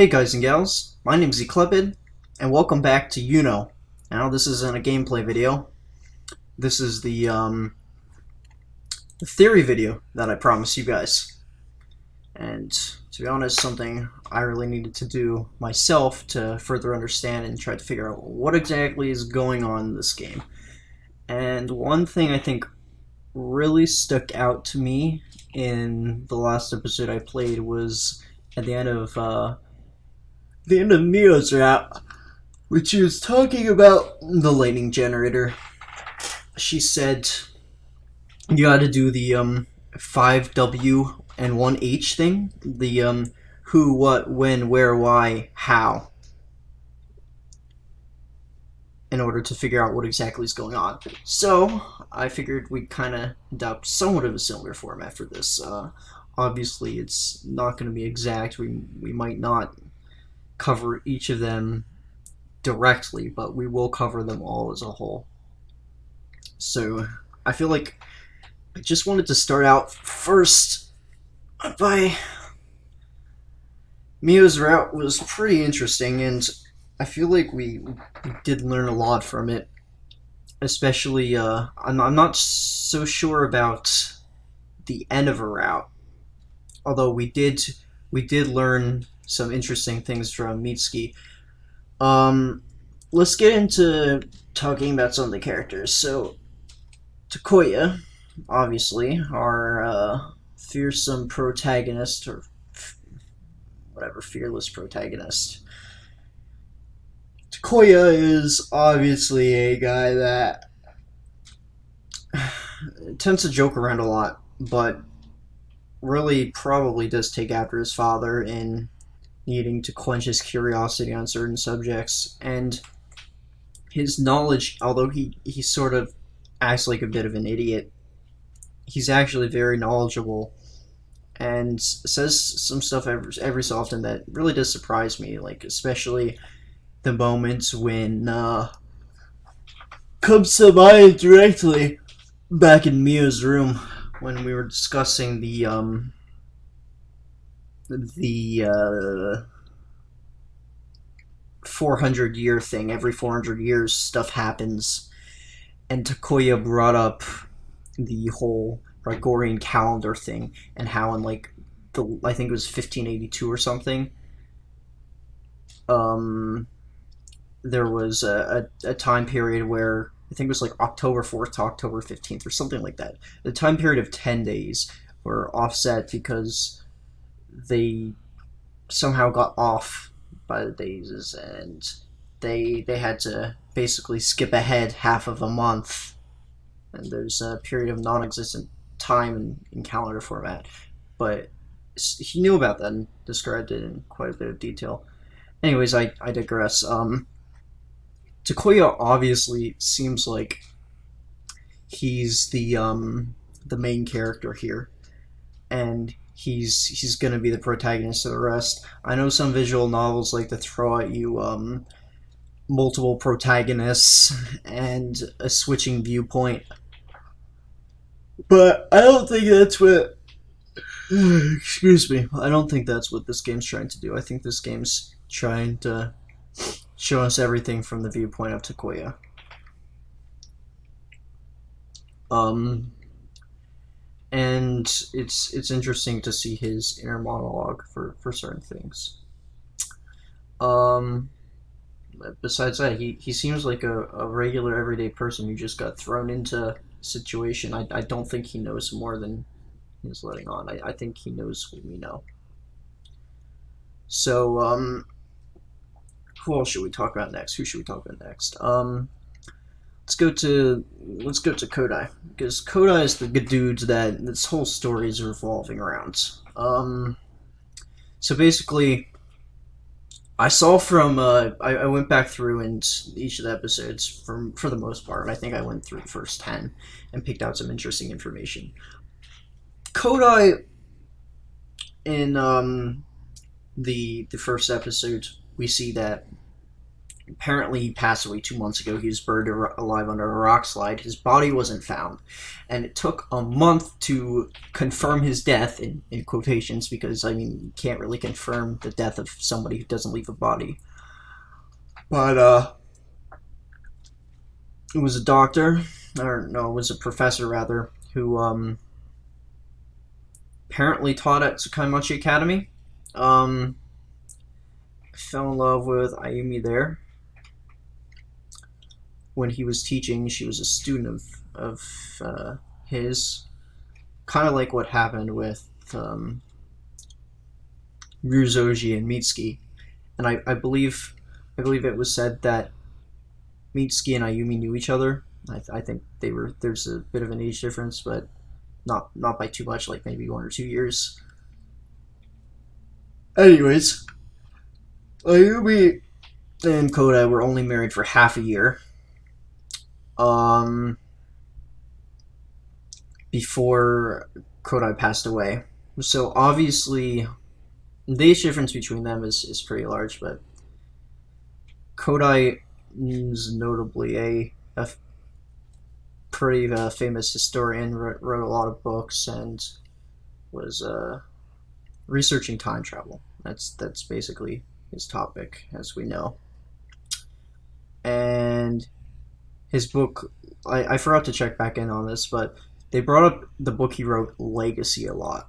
Hey guys and gals, my name is ycleped, and welcome back to Now this isn't a gameplay video. This is the theory video that I promised you guys. And to be honest, something I really needed to do myself to further understand and try to figure out what exactly is going on in this game. And one thing I think really stuck out to me in the last episode I played was at the end of Mio's rap, which she was talking about the lightning generator. She said you gotta do the 5W and 1H thing. The who, what, when, where, why, how, in order to figure out what exactly is going on. So I figured we'd kind of adopt somewhat of a similar format for this. Obviously, it's not going to be exact. We might not cover each of them directly, but we will cover them all as a whole. So I feel like I just wanted to start out first by Mio's route was pretty interesting, and I feel like we did learn a lot from it. Especially, I'm not so sure about the end of her route, although we did learn some interesting things from Mitsuki. Let's get into talking about some of the characters. So, Takuya, obviously, our fearsome protagonist, or whatever, fearless protagonist. Takuya is obviously a guy that tends to joke around a lot, but really probably does take after his father in needing to quench his curiosity on certain subjects, and his knowledge, although he sort of acts like a bit of an idiot, he's actually very knowledgeable and says some stuff every so often that really does surprise me, like especially the moments when comes to mind directly back in Mia's room when we were discussing the 400-year thing. Every 400 years stuff happens, and Takuya brought up the whole Gregorian calendar thing and how in like I think it was 1582 or something, there was a time period where I think it was like October 4th to October 15th or something like that. The time period of 10 days were offset because they somehow got off by the days, and they had to basically skip ahead half of a month, and there's a period of non-existent time in calendar format. But he knew about that and described it in quite a bit of detail. Anyways, I digress. Takuya obviously seems like he's the main character here, and he's gonna be the protagonist of the rest. I know some visual novels like to throw at you multiple protagonists and a switching viewpoint, but I don't think that's what. Excuse me. I don't think that's what this game's trying to do. I think this game's trying to show us everything from the viewpoint of Takuya. And it's interesting to see his inner monologue for certain things. Besides that, he seems like a regular everyday person who just got thrown into a situation. I don't think he knows more than he's letting on. I think he knows what we know. So, who else should we talk about next? Who should we talk about next? Let's go to Kodai, because Kodai is the good dude that this whole story is revolving around. So basically, I saw from I went back through and each of the episodes for the most part. I think I went through the first 10 and picked out some interesting information. Kodai in the first episode, we see that Apparently, he passed away 2 months ago. He was buried alive under a rock slide. His body wasn't found, and it took a month to confirm his death in quotations, because I mean you can't really confirm the death of somebody who doesn't leave a body. But it was a doctor, or no, it was a professor rather, who apparently taught at Tsukaimachi Academy. Um, Fell in love with Ayumi there when he was teaching. She was a student of his, kind of like what happened with Ryuuzoji and Mitsuki. And I believe it was said that Mitsuki and Ayumi knew each other. I think they were there's a bit of an age difference, but not by too much, like maybe 1 or 2 years. Anyways, Ayumi and Kodai were only married for half a year. Um, Before Kodai passed away. So obviously, the age difference between them is pretty large, but Kodai is notably a pretty famous historian, wrote a lot of books, and was researching time travel. That's basically his topic, as we know. And his book, I forgot to check back in on this, but they brought up the book he wrote, Legacy, a lot.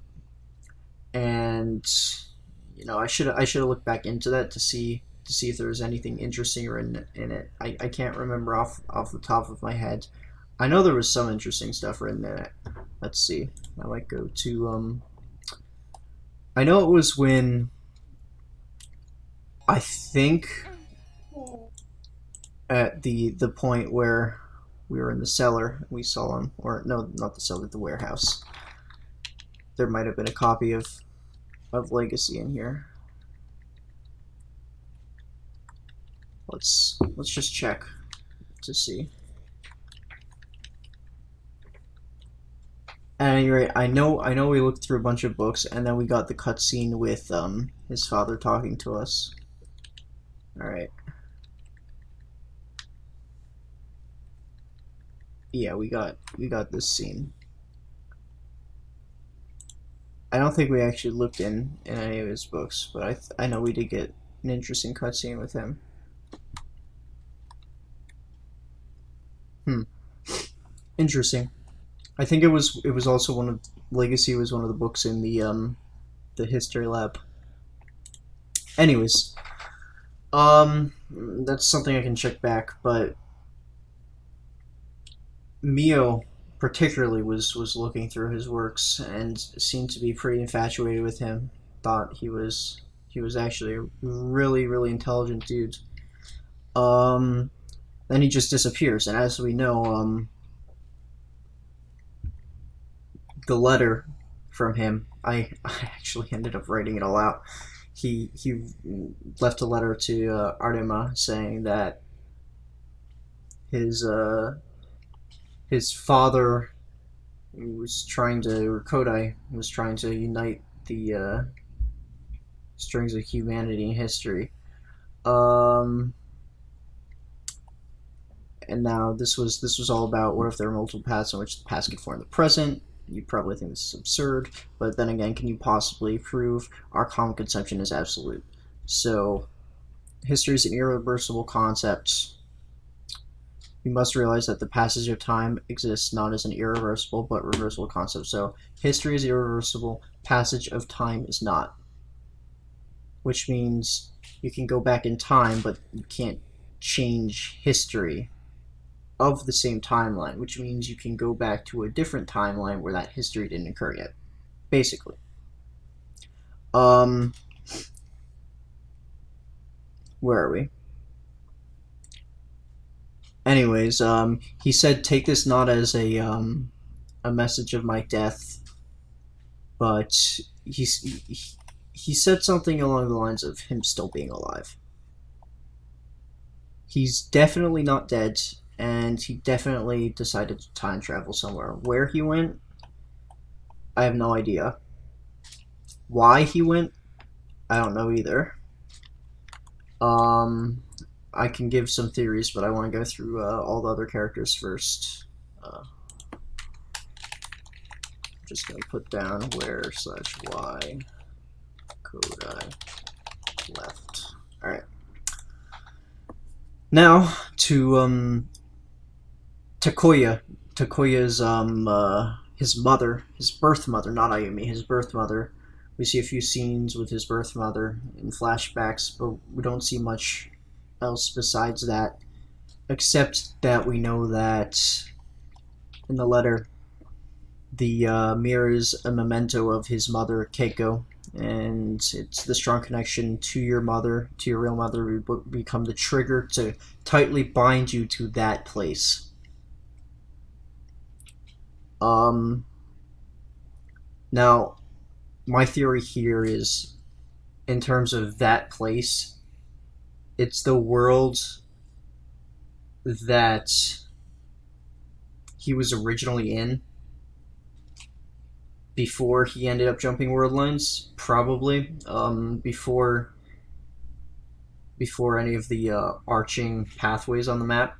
And I should have looked back into that to see if there was anything interesting in it. I can't remember off the top of my head. I know there was some interesting stuff written in it. Let's see. I might go to I know it was when, I think, at the point where we were in the cellar, we saw him, or no, not the cellar, the warehouse. There might have been a copy of Legacy in here. Let's just check to see. At any rate, I know we looked through a bunch of books, and then we got the cutscene with his father talking to us. All right. Yeah, we got this scene. I don't think we actually looked in any of his books, but I know we did get an interesting cutscene with him. Hmm. Interesting. I think it was also one of Legacy was one of the books in the history lab. Anyways, that's something I can check back, but Mio particularly was looking through his works and seemed to be pretty infatuated with him. Thought he was actually a really intelligent dude. Um, then he just disappears, and as we know, the letter from him, I actually ended up writing it all out. He left a letter to Artema saying that his his father was trying to, or Kodai was trying to unite the strings of humanity and history. Um, and now this was all about what if there are multiple paths in which the past could form the present. You probably think this is absurd, but then again, can you possibly prove our common conception is absolute? So, history is an irreversible concept. We must realize that the passage of time exists not as an irreversible but reversible concept. So, history is irreversible, passage of time is not. Which means you can go back in time, but you can't change history of the same timeline, which means you can go back to a different timeline where that history didn't occur yet. Basically. Um, where are we? Anyways, he said, "Take this not as a message of my death, but he said something along the lines of him still being alive. He's definitely not dead, and he definitely decided to time travel somewhere. Where he went, I have no idea. Why he went, I don't know either. Um, I can give some theories, but I want to go through all the other characters first. I'm just going to put down where/y Kodai left. Alright. Now, to Takuya. Takuya's his mother, his birth mother, not Ayumi, his birth mother. We see a few scenes with his birth mother in flashbacks, but we don't see much else besides that, except that we know that in the letter, the mirror is a memento of his mother, Keiko, and it's the strong connection to your mother, to your real mother, would become the trigger to tightly bind you to that place. Um, Now, my theory here is, in terms of that place, it's the world that he was originally in before he ended up jumping world lines, probably. Before any of the arching pathways on the map,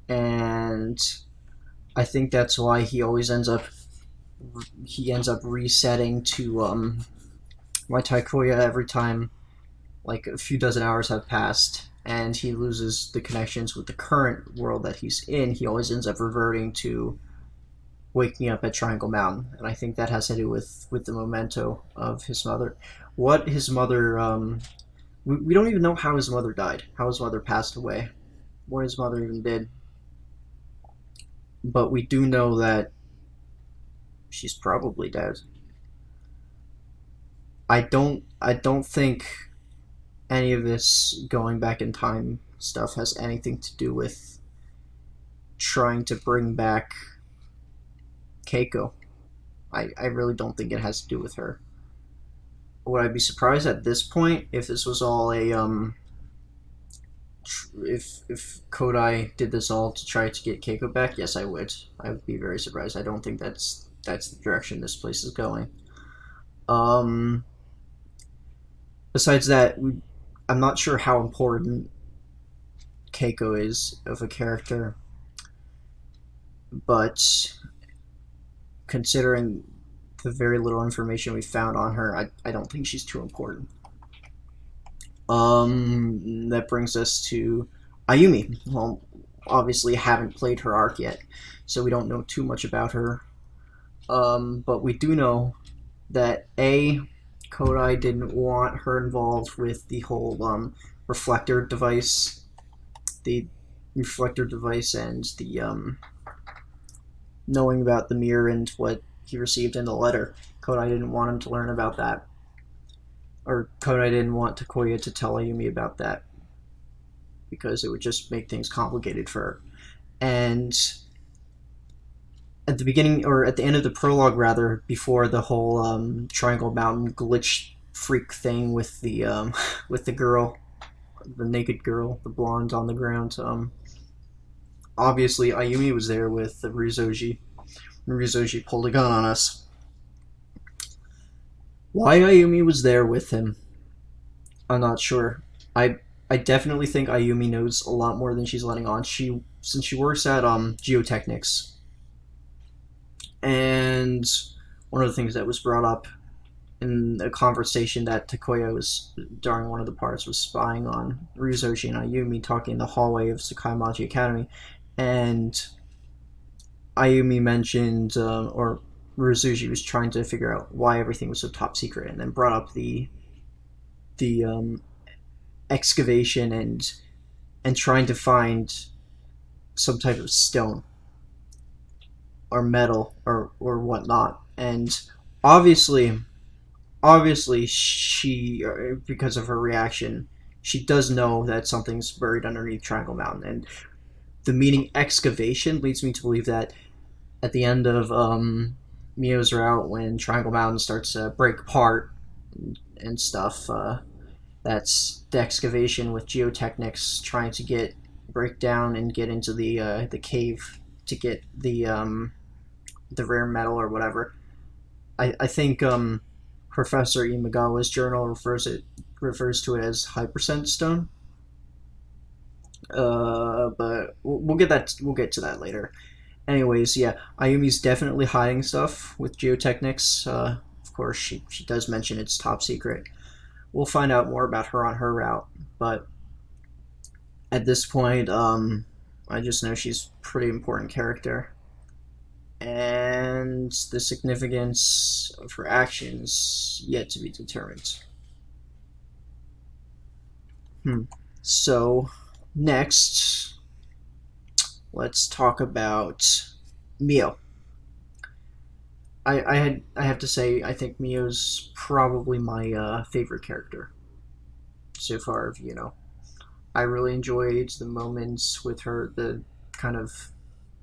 and I think that's why he ends up resetting to my Takuya every time like a few dozen hours have passed and he loses the connections with the current world that he's in. He always ends up reverting to waking up at Triangle Mountain, and I think that has to do with the memento of his mother. What his mother, we don't even know how his mother died, how his mother passed away, what his mother even did, but we do know that she's probably dead. I don't think any of this going back in time stuff has anything to do with trying to bring back Keiko. I really don't think it has to do with her. Would I be surprised at this point if this was all a if Kodai did this all to try to get Keiko back? Yes, I would. I would be very surprised. I don't think that's the direction this place is going. Um, Besides that, I'm not sure how important Keiko is of a character, but considering the very little information we found on her, I don't think she's too important. That brings us to Ayumi. Well, obviously haven't played her arc yet, so we don't know too much about her. But we do know that Kodai didn't want her involved with the whole reflector device, the reflector device, and the knowing about the mirror and what he received in the letter. Kodai didn't want him to learn about that, or Kodai didn't want Takuya to tell Ayumi about that because it would just make things complicated for her. And at the beginning, or at the end of the prologue, rather, before the whole Triangle Mountain glitch freak thing with the with the girl, the naked girl, the blonde on the ground. Obviously, Ayumi was there with the Ryuuzoji. Ryuuzoji pulled a gun on us. Why Ayumi was there with him, I'm not sure. I definitely think Ayumi knows a lot more than she's letting on. Since she works at Geotechnics, and one of the things that was brought up in a conversation that Takuya was during one of the parts was spying on Ryuuzoji and Ayumi talking in the hallway of Sakaimachi Academy, and Ayumi mentioned, or Ryuuzoji was trying to figure out why everything was so top secret, and then brought up the excavation and trying to find some type of stone or metal or whatnot, and obviously obviously she, because of her reaction, she does know that something's buried underneath Triangle Mountain, and the meaning excavation leads me to believe that at the end of Mio's route, when Triangle Mountain starts to break apart and stuff, that's the excavation with Geotechnics trying to break down and get into the cave to get the rare metal or whatever. I think Professor Imagawa's journal refers to it as hypersense stone. But we'll get that. We'll get to that later. Anyways, yeah, Ayumi's definitely hiding stuff with geotechnics. Of course, she does mention it's top secret. We'll find out more about her on her route, but at this point, I just know she's a pretty important character, and the significance of her actions yet to be determined. So, next, let's talk about Mio. I have to say I think Mio's probably my favorite character so far. I really enjoyed the moments with her, the kind of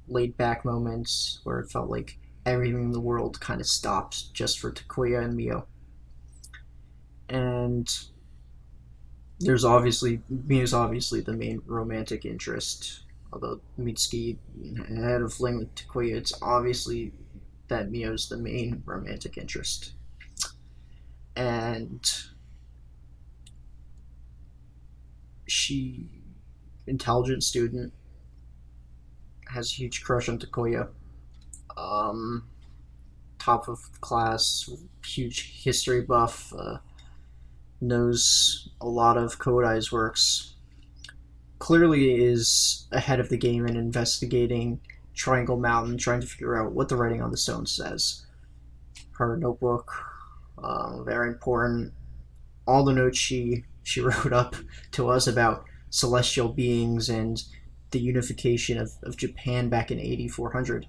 laid back moments where it felt like everything in the world kind of stopped just for Takuya and Mio. And Mio's obviously the main romantic interest. Although Mitsuki had a fling with Takuya, it's obviously that Mio's the main romantic interest. And she, intelligent student, has a huge crush on Takuya. Um, Top of class, huge history buff, knows a lot of Kodai's works. Clearly is ahead of the game in investigating Triangle Mountain, trying to figure out what the writing on the stone says. Her notebook, very important. All the notes she wrote up to us about celestial beings and the unification of Japan back in 8400.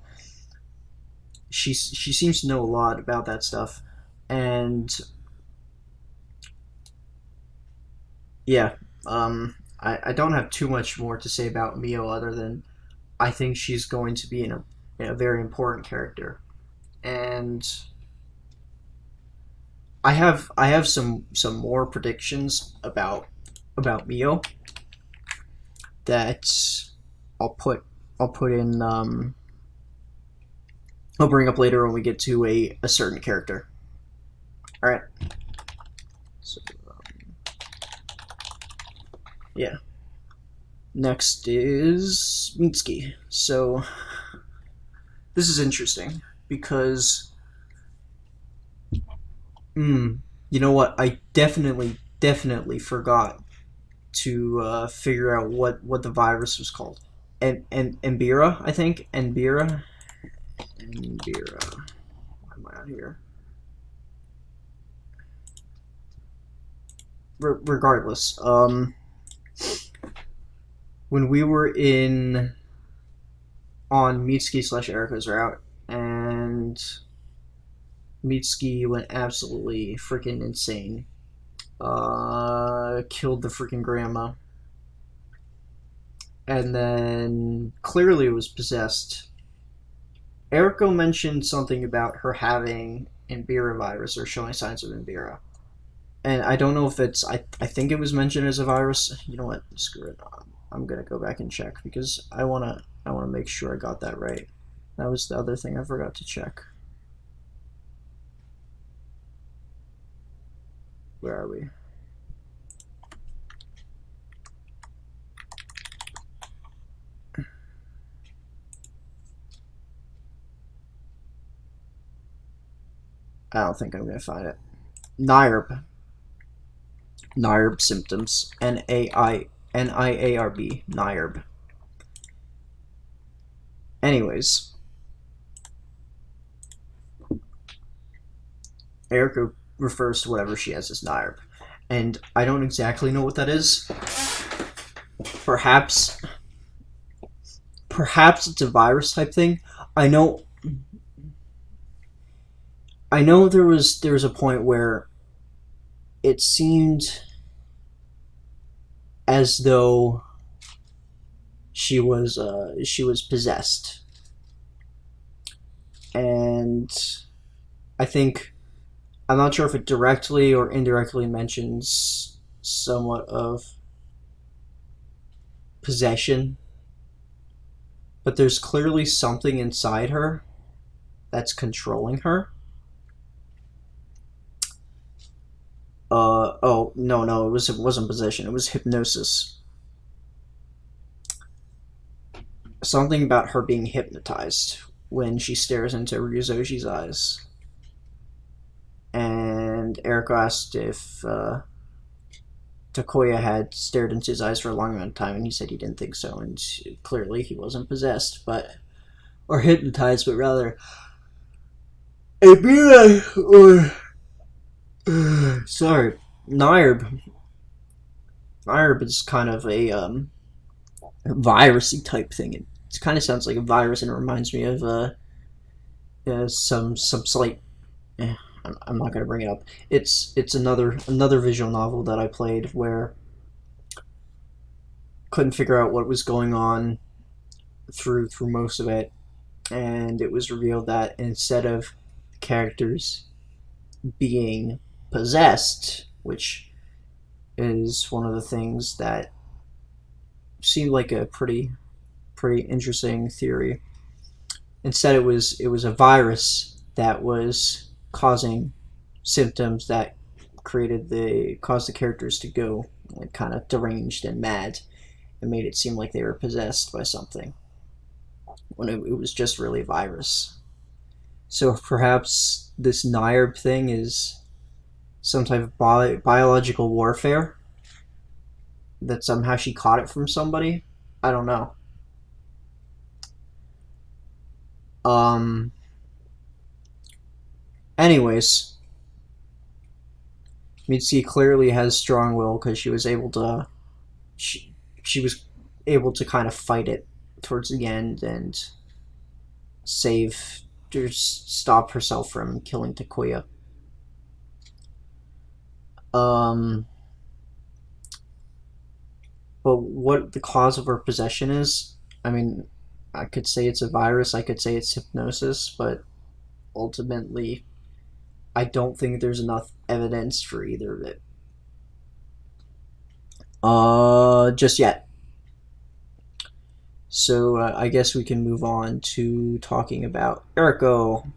She seems to know a lot about that stuff, and yeah, I don't have too much more to say about Mio other than I think she's going to be in a very important character, and I have some more predictions about Mio that I'll put I'll put in I'll bring up later when we get to a certain character. All right. So yeah. Next is Mitsuki. So this is interesting because you know what? I definitely forgot to figure out what the virus was called. And Mbira, I think. Mbira. Why am I out here? Regardless, when we were in on Mitsuki slash Erico's route, and Mitsuki went absolutely freaking insane. Killed the freaking grandma, and then clearly was possessed. Erico mentioned something about her having Mbira virus or showing signs of Mbira. And I don't know if it's. I think it was mentioned as a virus. You know what? Screw it. I'm gonna go back and check because I wanna make sure I got that right. That was the other thing I forgot to check. Where are we? I don't think I'm gonna find it. NIRB. NIRB symptoms. NIARB. NIRB. Anyways, Erica refers to whatever she has as NIRB. And I don't exactly know what that is. Perhaps it's a virus type thing. I know there was a point where it seemed as though she was possessed, and I think I'm not sure if it directly or indirectly mentions somewhat of possession, but there's clearly something inside her that's controlling her. Oh, no, it wasn't possession. It was hypnosis. Something about her being hypnotized when she stares into Ryuuzoji's eyes. And Erico asked if Takuya had stared into his eyes for a long amount of time, and he said he didn't think so, and clearly he wasn't possessed, but or hypnotized, but rather a be or sorry, Nairb. Nairb is kind of a virusy type thing. It kind of sounds like a virus, and it reminds me of some slight. Eh, I'm not gonna bring it up. It's another visual novel that I played where couldn't figure out what was going on through most of it, and it was revealed that instead of characters being possessed, which is one of the things that seemed like a pretty interesting theory. Instead, it was a virus that was causing symptoms that caused the characters to go like kind of deranged and mad, and made it seem like they were possessed by something when it was just really a virus. So perhaps this NIRB thing is some type of biological warfare that somehow she caught it from somebody. I don't know. Um. Anyways, Mitsuki clearly has strong will because she was able to kind of fight it towards the end and save to stop herself from killing Takuya. Um, but what the cause of her possession is, I mean, I could say it's a virus, I could say it's hypnosis, but ultimately, I don't think there's enough evidence for either of it. Just yet. So I guess we can move on to talking about Erico.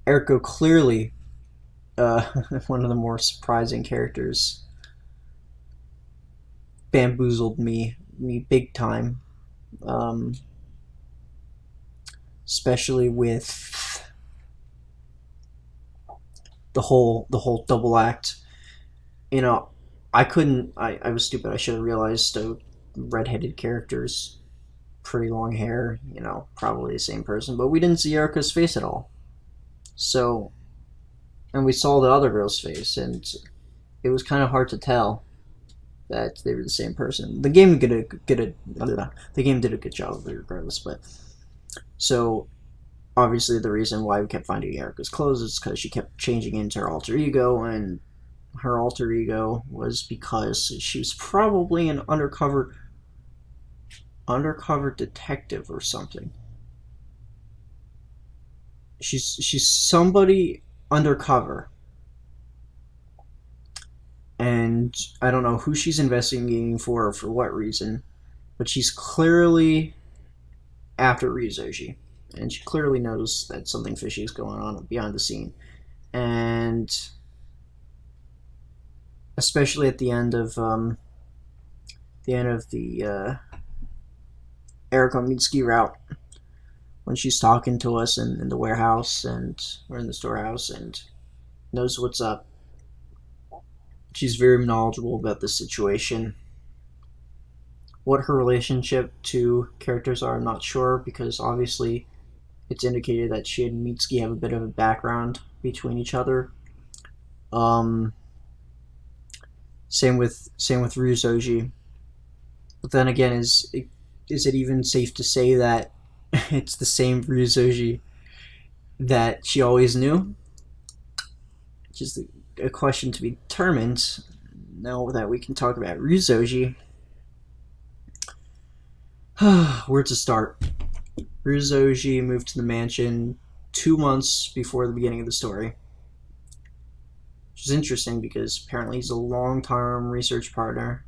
Erico clearly one of the more surprising characters. Bamboozled me big time. Um, Especially with the whole double act. You know, I couldn't. I was stupid. I should have realized redheaded characters, pretty long hair. Probably the same person. But we didn't see Erica's face at all. So, and we saw the other girl's face, and it was kind of hard to tell that they were the same person. The game did a good job of it regardless. But so obviously the reason why we kept finding Erica's clothes is because she kept changing into her alter ego, and her alter ego was because she was probably an undercover detective or something. She's somebody undercover, and I don't know who she's investigating for or for what reason, but she's clearly after Ryuuzoji, and she clearly knows that something fishy is going on behind the scene, and especially at the Erico Mitsuki route when she's talking to us in the warehouse or in the storehouse and knows what's up. She's very knowledgeable about the situation. What her relationship to characters are, I'm not sure, because obviously it's indicated that she and Mitsuki have a bit of a background between each other. Um, same with Ryuuzoji. But then again, is it even safe to say that it's the same Ryuuzoji that she always knew? Which is a question to be determined. Now that we can talk about Ryuuzoji, where to start? Ryuuzoji moved to the mansion 2 months before the beginning of the story. Which is interesting because apparently he's a long-term research partner.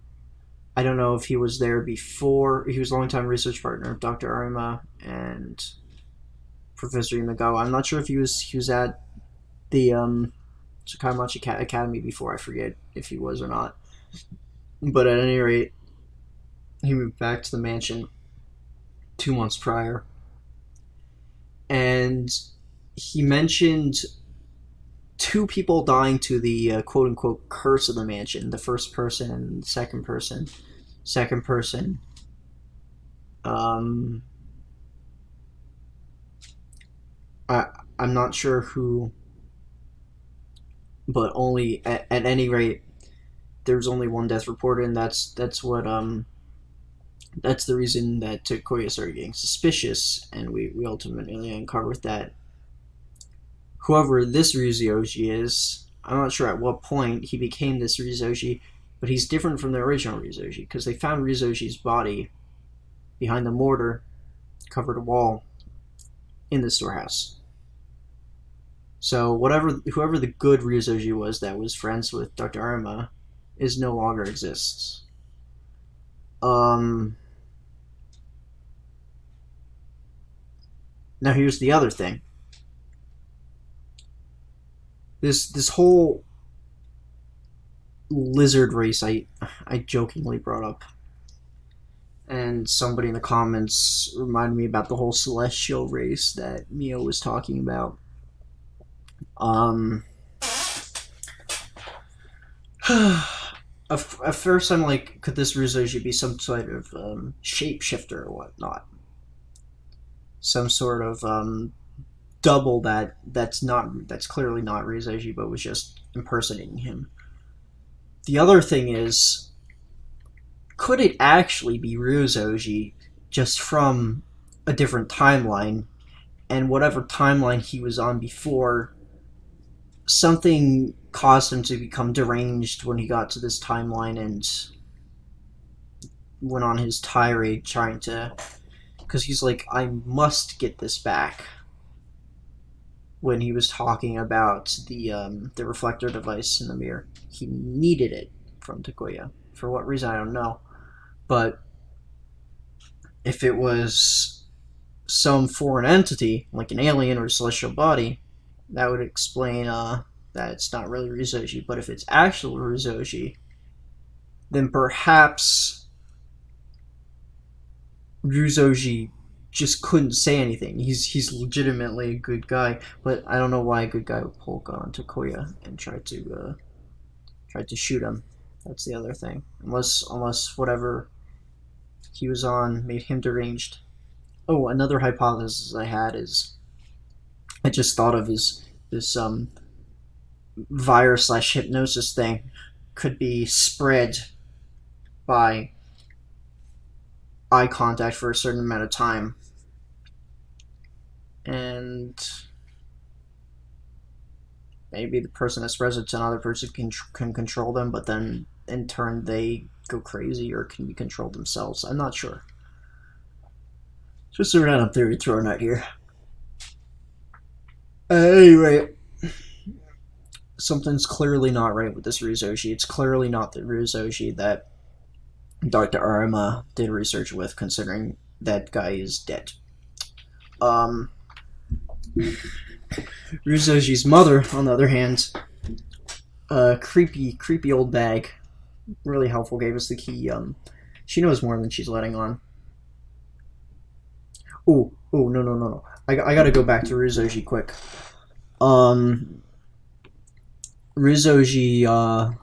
I don't know if he was there before. He was a long-time research partner of Dr. Arima and Professor Imagawa. I'm not sure if he was at the Sakaimachi Academy before. I forget if he was or not. But at any rate, he moved back to the mansion 2 months prior, and he mentioned two people dying to the quote unquote curse of the mansion. The first person and the second person. Second person. Um, I I'm not sure who, but only at any rate, there's only one death reported, and that's the reason that Takuya started getting suspicious, and we ultimately uncovered that whoever this Ryuuzoji is, I'm not sure at what point he became this Ryuuzoji, but he's different from the original Ryuuzoji because they found Ryuuzoji's body behind the mortar, covered a wall in the storehouse. So whoever the good Ryuuzoji was that was friends with Dr. Arima is no longer exists. Um, Now here's the other thing. This whole lizard race I jokingly brought up, and somebody in the comments reminded me about the whole celestial race that Mio was talking about. Um, at first I'm like, could this Ryuuzoji be some sort of shapeshifter or whatnot? Some sort of double that's clearly not Ryuuzoji, but was just impersonating him. The other thing is, could it actually be Ryuuzoji just from a different timeline, and whatever timeline he was on before, something caused him to become deranged when he got to this timeline and went on his tirade trying to, because he's like, I must get this back, when he was talking about the reflector device in the mirror. He needed it from Takuya. For what reason, I don't know. But if it was some foreign entity, like an alien or a celestial body, that would explain that it's not really Ryuuzoji. But if it's actual Ryuuzoji, then perhaps Ryuuzoji just couldn't say anything. He's legitimately a good guy, but I don't know why a good guy would pull a gun on Takuya and try to shoot him. That's the other thing. Unless whatever he was on made him deranged. Oh, another hypothesis I had is, I just thought of, is this virus slash hypnosis thing could be spread by eye contact for a certain amount of time, and maybe the person that spreads it to another person can control them, but then in turn they go crazy or can be controlled themselves. I'm not sure. Just a random theory thrown out here. Anyway, something's clearly not right with this Ryuuzoji. It's clearly not the Ryuuzoji that Dr. Arima did research with, considering that guy is dead. Ryuuzoji's mother, on the other hand, a creepy old bag, really helpful, gave us the key. She knows more than she's letting on. Oh, no. I gotta go back to Ryuuzoji quick. Ryuuzoji,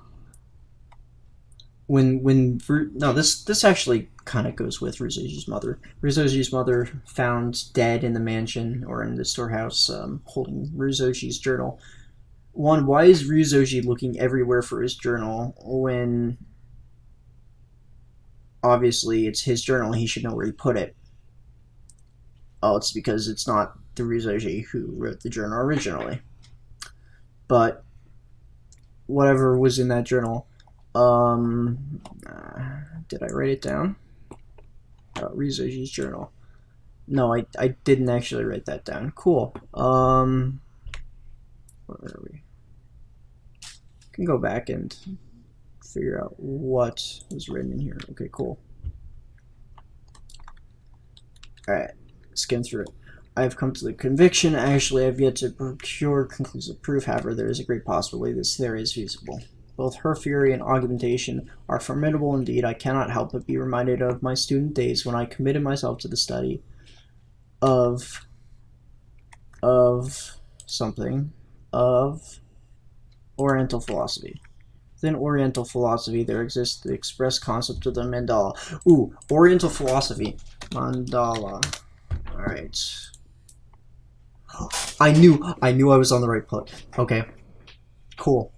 this actually kind of goes with Ryuuzoji's mother. Ryuuzoji's mother found dead in the mansion, or in the storehouse, holding Ryuuzoji's journal. One, why is Ryuuzoji looking everywhere for his journal when obviously it's his journal and he should know where he put it? Oh, it's because it's not the Ryuuzoji who wrote the journal originally. But whatever was in that journal, did I write it down? Ryuuzoji's journal. No, I didn't actually write that down. Cool. Where are we? Can go back and figure out what was written in here. Okay, cool. Alright, skim through it. I have come to the conviction, actually I have yet to procure conclusive proof, however there is a great possibility this theory is feasible. Both her theory and augmentation are formidable indeed. I cannot help but be reminded of my student days when I committed myself to the study of something, of Oriental philosophy. Within Oriental philosophy, there exists the express concept of the mandala. Ooh, Oriental philosophy. Mandala. Alright. I knew I was on the right foot. Okay. Cool.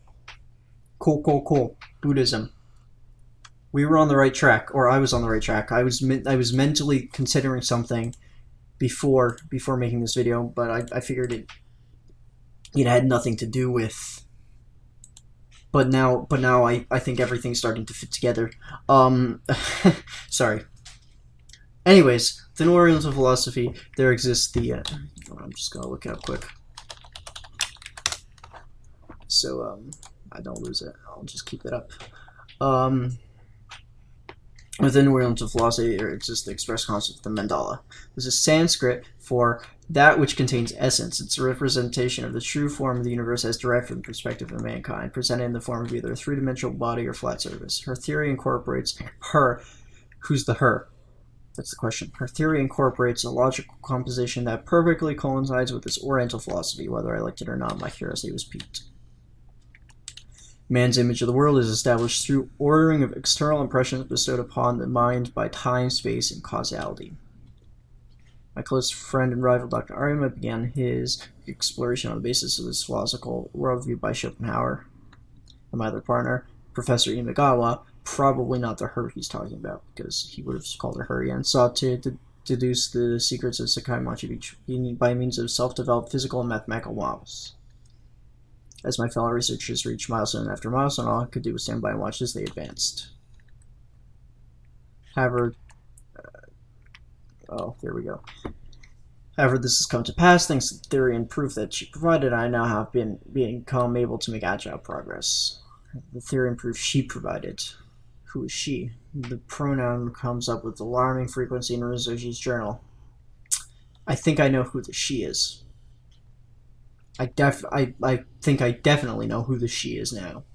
Cool. Buddhism. We were on the right track, or I was on the right track. I was mentally considering something before making this video, but I figured it had nothing to do with. But now I think everything's starting to fit together. Sorry. Anyways, within Oriental philosophy, there exists the. I'm just gonna look it up quick, so I don't lose it. I'll just keep it up. Within Oriental philosophy, there exists the express concept of the mandala. This is Sanskrit for that which contains essence. It's a representation of the true form of the universe as derived from the perspective of mankind, presented in the form of either a three-dimensional body or flat surface. Her theory incorporates her. Who's the her? That's the question. Her theory incorporates a logical composition that perfectly coincides with this Oriental philosophy. Whether I liked it or not, my curiosity was piqued. Man's image of the world is established through ordering of external impressions bestowed upon the mind by time, space, and causality. My close friend and rival Dr. Ayumi began his exploration on the basis of this philosophical worldview by Schopenhauer. And my other partner, Professor Imagawa, probably not the her he's talking about, because he would have called her her again, sought to deduce the secrets of Sakai-machi by means of self-developed physical and mathematical models. As my fellow researchers reached milestone after milestone, all I could do was stand by and watch as they advanced. However, there we go. However, this has come to pass thanks to the theory and proof that she provided. I now have become able to make agile progress. The theory and proof she provided. Who is she? The pronoun comes up with alarming frequency in Ryuuzoji's journal. I think I know who the she is. I think I definitely know who the she is now.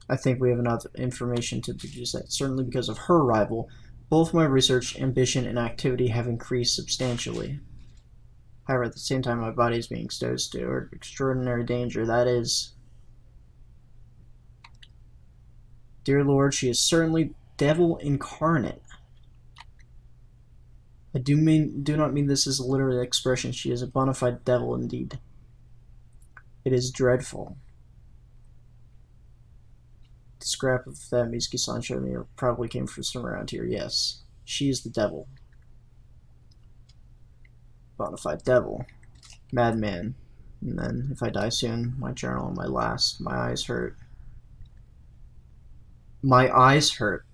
I think we have enough information to deduce that. Certainly because of her arrival, both my research, ambition, and activity have increased substantially. However, at the same time, my body is being exposed to extraordinary danger. That is... Dear Lord, she is certainly devil incarnate. I do not mean this as a literal expression. She is a bona fide devil indeed. It is dreadful. The scrap of that Mitsuki-san showed me probably came from somewhere around here. Yes, she is the devil. Bona fide devil. Madman. And then, if I die soon, my journal, my eyes hurt. My eyes hurt.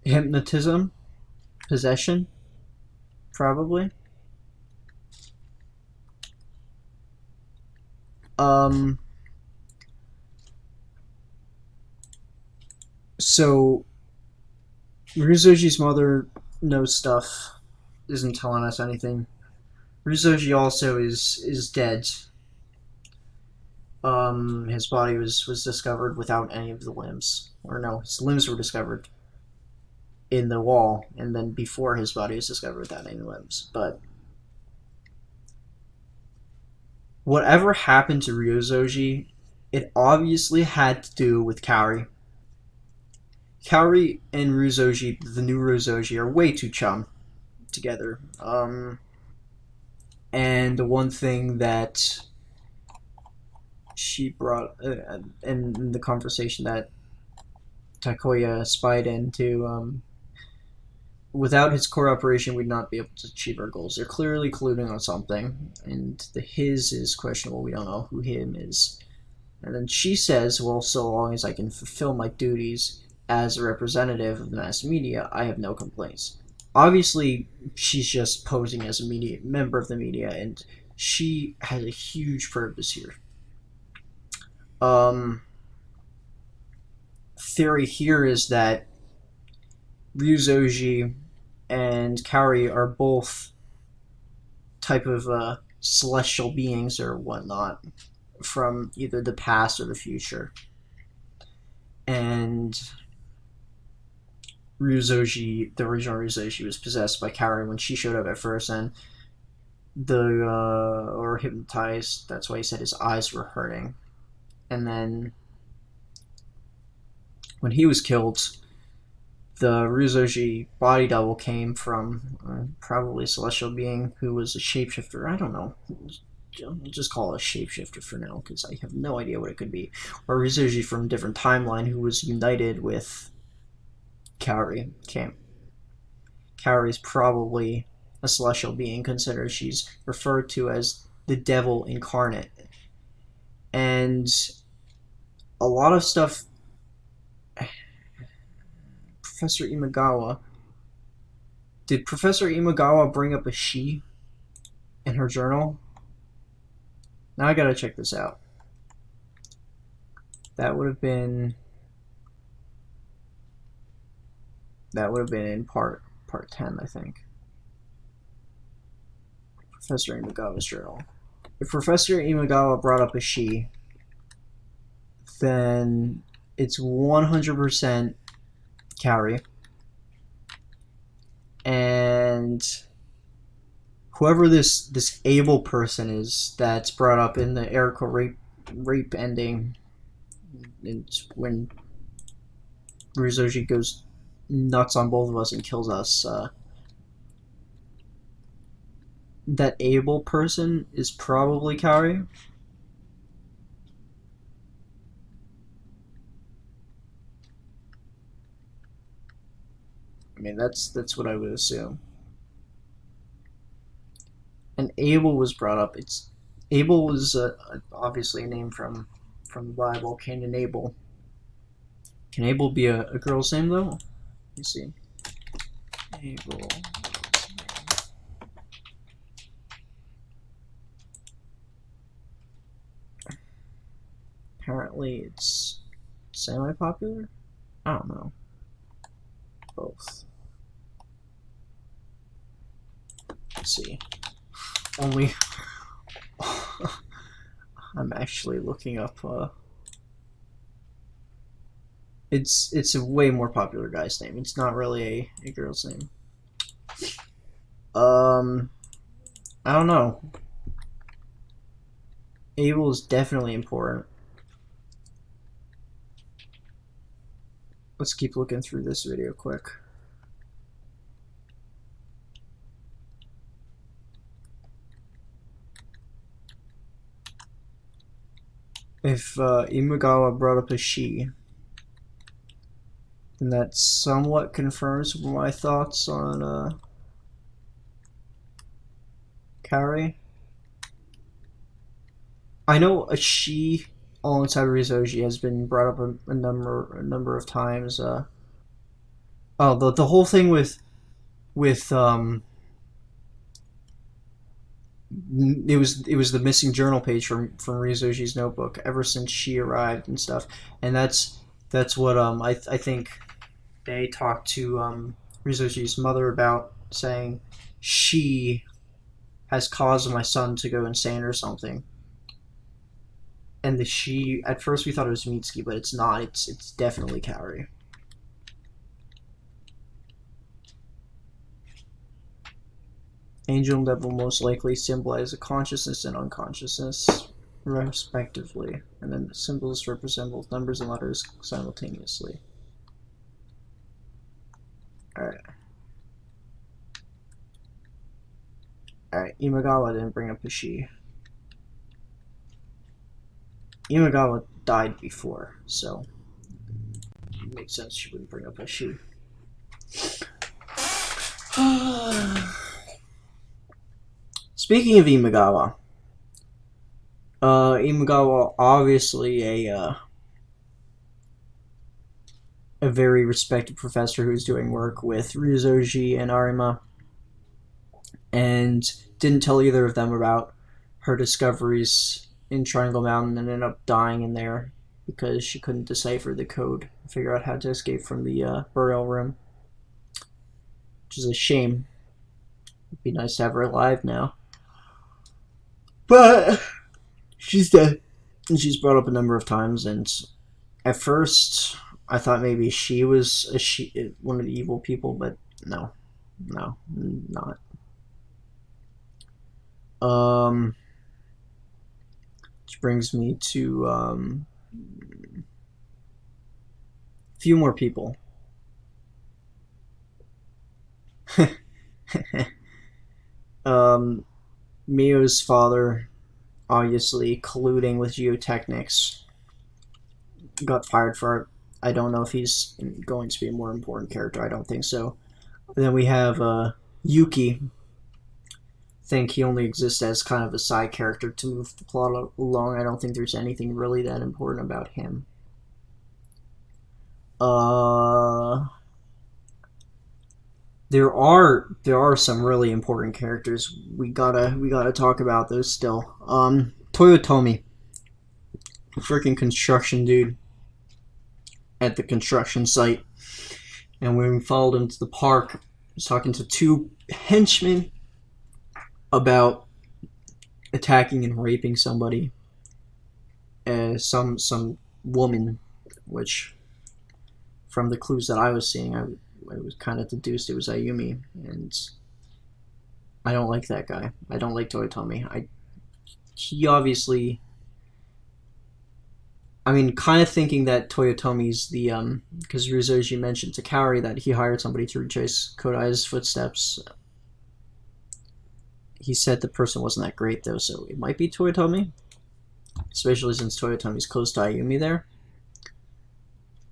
Hypnotism? Possession? Probably. So Ryuuzoji's mother knows stuff, isn't telling us anything. Ryuuzoji also is dead. His body was discovered without any of the limbs. Or no, his limbs were discovered in the wall, and then before his body was discovered without any limbs. But whatever happened to Ryuuzoji, it obviously had to do with Kaori. Kaori and Ryuuzoji, the new Ryuuzoji, are way too chum together. And the one thing that she brought in the conversation that Takuya spied into, without his cooperation, we'd not be able to achieve our goals. They're clearly colluding on something, and the his is questionable. We don't know who him is. And then she says, well, so long as I can fulfill my duties as a representative of the mass media, I have no complaints. Obviously, she's just posing as a member of the media, and she has a huge purpose here. Theory here is that Ryuuzoji and Kaori are both type of celestial beings or whatnot from either the past or the future. And Ryuuzoji, the original Ryuuzoji, was possessed by Kaori when she showed up at first, and or hypnotized. That's why he said his eyes were hurting. And then when he was killed, the Ryuuzoji body double came from probably a celestial being who was a shapeshifter. I don't know. I'll just call it a shapeshifter for now because I have no idea what it could be. Or Ryuuzoji from a different timeline who was united with Kaori came. Kaori's probably a celestial being, considered she's referred to as the devil incarnate. And a lot of stuff. Professor Imagawa. Did Professor Imagawa bring up a she in her journal? Now I gotta check this out. That would have been in part 10, I think. Professor Imagawa's journal. If Professor Imagawa brought up a she, then it's 100% Kaori. And whoever this able person is that's brought up in the Erico rape ending, when Ryuuzoji goes nuts on both of us and kills us, that able person is probably Kaori. I mean, that's what I would assume. And Abel was brought up. Abel was obviously a name from the Bible. Cain and Abel. Can Abel be a girl's name though? Let me see. Abel. Apparently, it's semi-popular. I don't know. Both. Let's see. Only. I'm actually looking up. It's a way more popular guy's name. It's not really a girl's name. I don't know. Abel is definitely important. Let's keep looking through this video quick. If Imagawa brought up a she, then that somewhat confirms my thoughts on Kaori. I know a she alongside Ryuuzoji has been brought up a number of times. The whole thing with it was the missing journal page from Ryuuzoji's notebook ever since she arrived and stuff, and that's what I think they talked to Ryuuzoji's mother about, saying she has caused my son to go insane or something. And the she, at first we thought it was Mitsuki, but it's not. It's definitely Kaori. Angel and devil most likely symbolize a consciousness and unconsciousness, respectively, and then the symbols represent both numbers and letters simultaneously. Alright. Alright, Imagawa didn't bring up a she. Imagawa died before, so it makes sense she wouldn't bring up a she. Speaking of Imagawa, Imagawa obviously a very respected professor who's doing work with Ryuuzoji and Arima, and didn't tell either of them about her discoveries in Triangle Mountain and ended up dying in there because she couldn't decipher the code and figure out how to escape from the burial room. which is a shame. It'd be nice to have her alive now. But she's dead. And she's brought up a number of times, and at first I thought maybe she was one of the evil people, but no. No, not. Which brings me to a few more people. Mio's father, obviously colluding with geotechnics, got fired for it. I don't know if he's going to be a more important character. I don't think so. And then we have Yuki. I think he only exists as kind of a side character to move the plot along. I don't think there's anything really that important about him. There are some really important characters. We gotta talk about those still. Toyotomi, freaking construction dude at the construction site, and when we followed him to the park, he was talking to two henchmen about attacking and raping somebody, some woman, which from the clues that I was seeing, I was kind of deduced it was Ayumi, and I don't like that guy. I don't like Toyotomi. He obviously, I mean, kind of thinking that Toyotomi's the because Ryuuzoji mentioned to Kaori that he hired somebody to retrace Kodai's footsteps. He said the person wasn't that great though, so it might be Toyotomi, especially since Toyotomi's close to Ayumi there.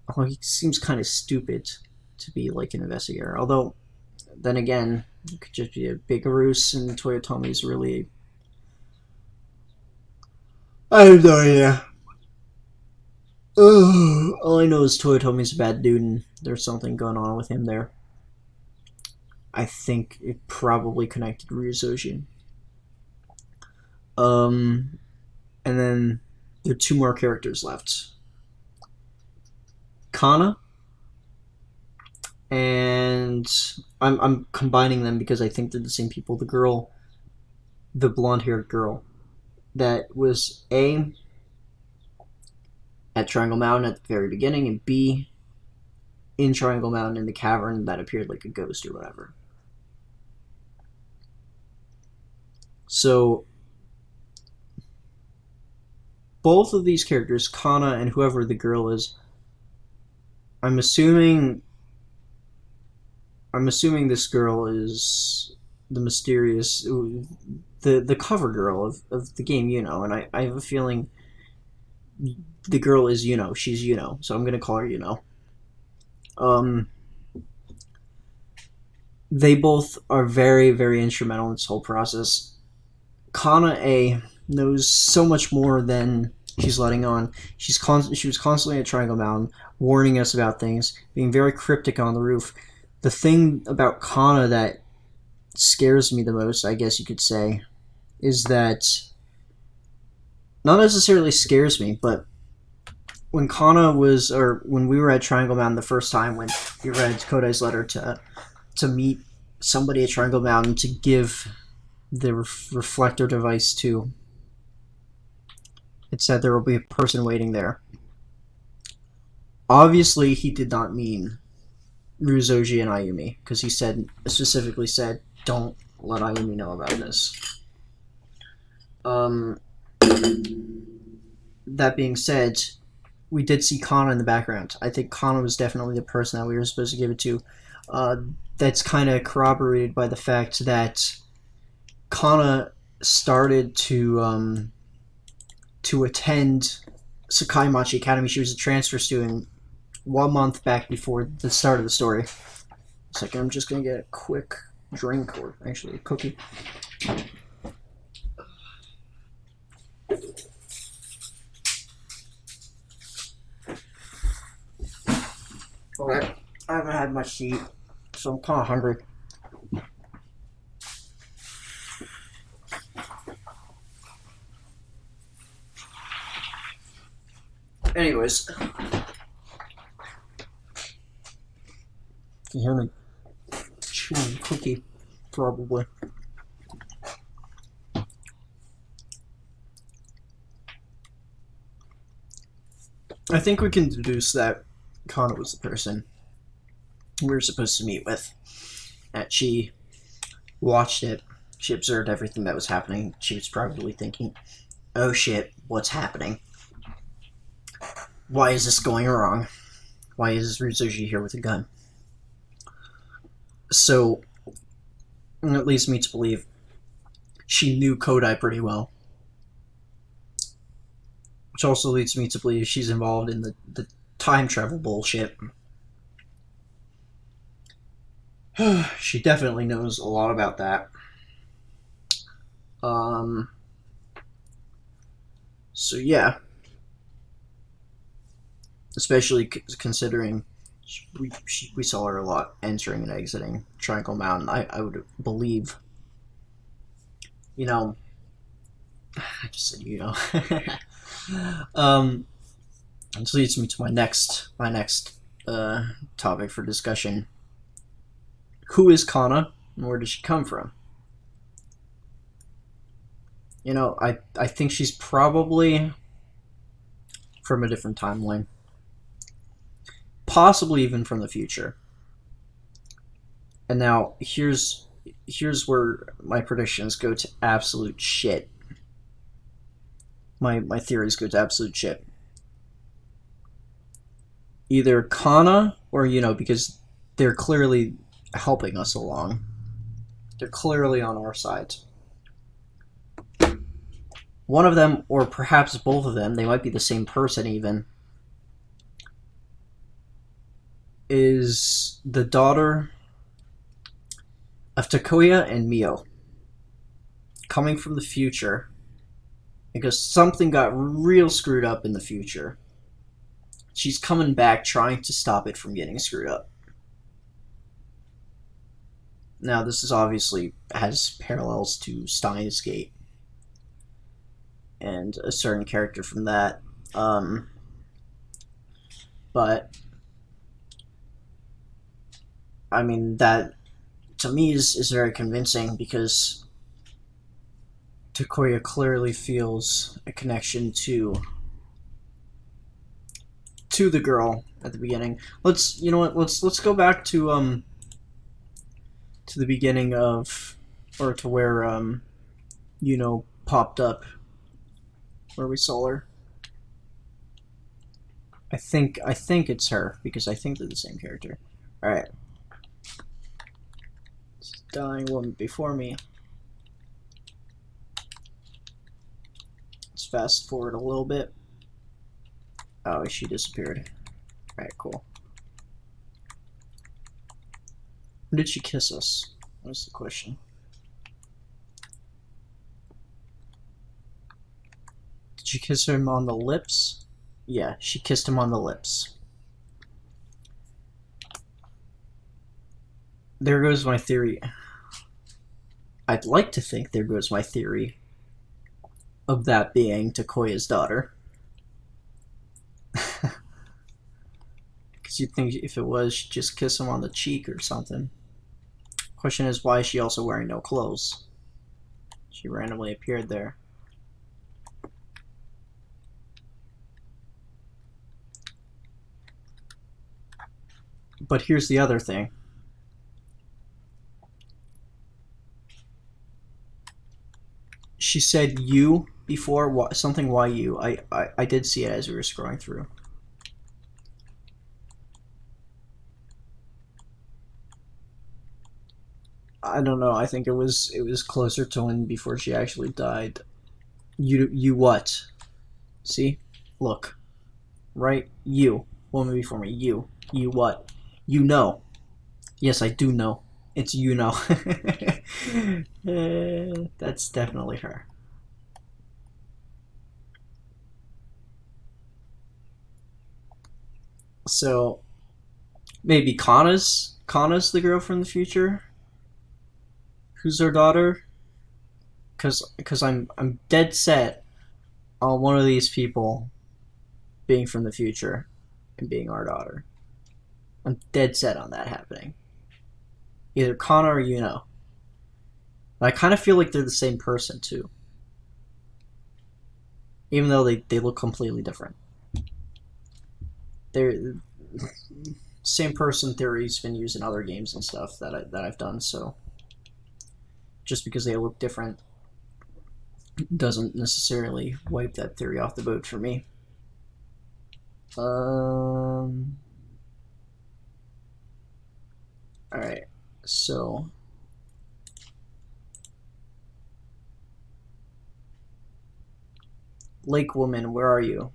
Although he seems kind of stupid to be like an investigator. Although, then again, it could just be a big ruse, and Toyotomi's really... I have no idea. All I know is Toyotomi's a bad dude, and there's something going on with him there. I think it probably connected Ryuuzoji. And then there are two more characters left. Kana, and I'm combining them because I think they're the same people. The blonde-haired girl that was A at Triangle Mountain at the very beginning, and B in Triangle Mountain in the cavern that appeared like a ghost or whatever. So both of these characters, Kana and whoever the girl is, I'm assuming this girl is the mysterious, the cover girl of the game, and I have a feeling the girl is she's so I'm gonna call her They both are very, very instrumental in this whole process. Kana A knows so much more than she's letting on. She was constantly at Triangle Mountain, warning us about things, being very cryptic on the roof. The thing about Kana that scares me the most, I guess you could say, is that, not necessarily scares me, but when when we were at Triangle Mountain the first time, when we read Kodai's letter to meet somebody at Triangle Mountain to give the reflector device to, it said there will be a person waiting there. Obviously, he did not mean Ryuuzoji and Ayumi, because he specifically said, don't let Ayumi know about this. That being said, we did see Kana in the background. I think Kana was definitely the person that we were supposed to give it to. That's kind of corroborated by the fact that Kana started to attend Sakaimachi Academy. She was a transfer student 1 month back before the start of the story. Second, I'm just gonna get a quick drink, or actually a cookie. Alright, I haven't had much to eat, so I'm kind of hungry. Anyways, can you hear me Cookie, probably. I think we can deduce that Kana was the person we were supposed to meet with. That she watched it, she observed everything that was happening. She was probably thinking, oh shit, what's happening? Why is this going wrong? Why is Ryuuzoji here with a gun? So, it leads me to believe she knew Kodai pretty well. Which also leads me to believe she's involved in the time travel bullshit. She definitely knows a lot about that. So yeah. Especially considering we saw her a lot entering and exiting Triangle Mountain. I would believe, you know, I just said, you know. This leads me to my next topic for discussion. Who is Kana, and where does she come from? You know, I think she's probably from a different timeline. Possibly even from the future. And now, here's where my predictions go to absolute shit. My theories go to absolute shit. Either Kana or, you know, because they're clearly helping us along. They're clearly on our side. One of them, or perhaps both of them, they might be the same person even, is the daughter of Takuya and Mio. Coming from the future. Because something got real screwed up in the future. She's coming back trying to stop it from getting screwed up. Now, this is obviously has parallels to Steins Gate and a certain character from that. But I mean, that to me is very convincing because Takuya clearly feels a connection to the girl at the beginning. Let's go back to the beginning of, or to where popped up where we saw her. I think it's her because I think they're the same character. All right. Dying woman before me. Let's fast forward a little bit. Oh, she disappeared. Alright, cool. When did she kiss us? That's the question. Did she kiss him on the lips? Yeah, she kissed him on the lips. There goes my theory. I'd like to think there goes my theory of that being Takuya's daughter. Because you'd think if it was, she'd just kiss him on the cheek or something. Question is, why is she also wearing no clothes? She randomly appeared there. But here's the other thing. She said you before, something why you. I did see it as we were scrolling through. I don't know. I think it was closer to when before she actually died. You what? See? Look. Right? You. Woman before me. You what? You know. Yes, I do know. It's you know. That's definitely her. So maybe Kana's the girl from the future. Who's her daughter? Because I'm dead set on one of these people being from the future and being our daughter. I'm dead set on that happening. Either Kana or Yuno. I kind of feel like they're the same person too, even though they look completely different. They're same person theory's been used in other games and stuff that I've done. So just because they look different doesn't necessarily wipe that theory off the boat for me. Alright, so Lake Woman, where are you?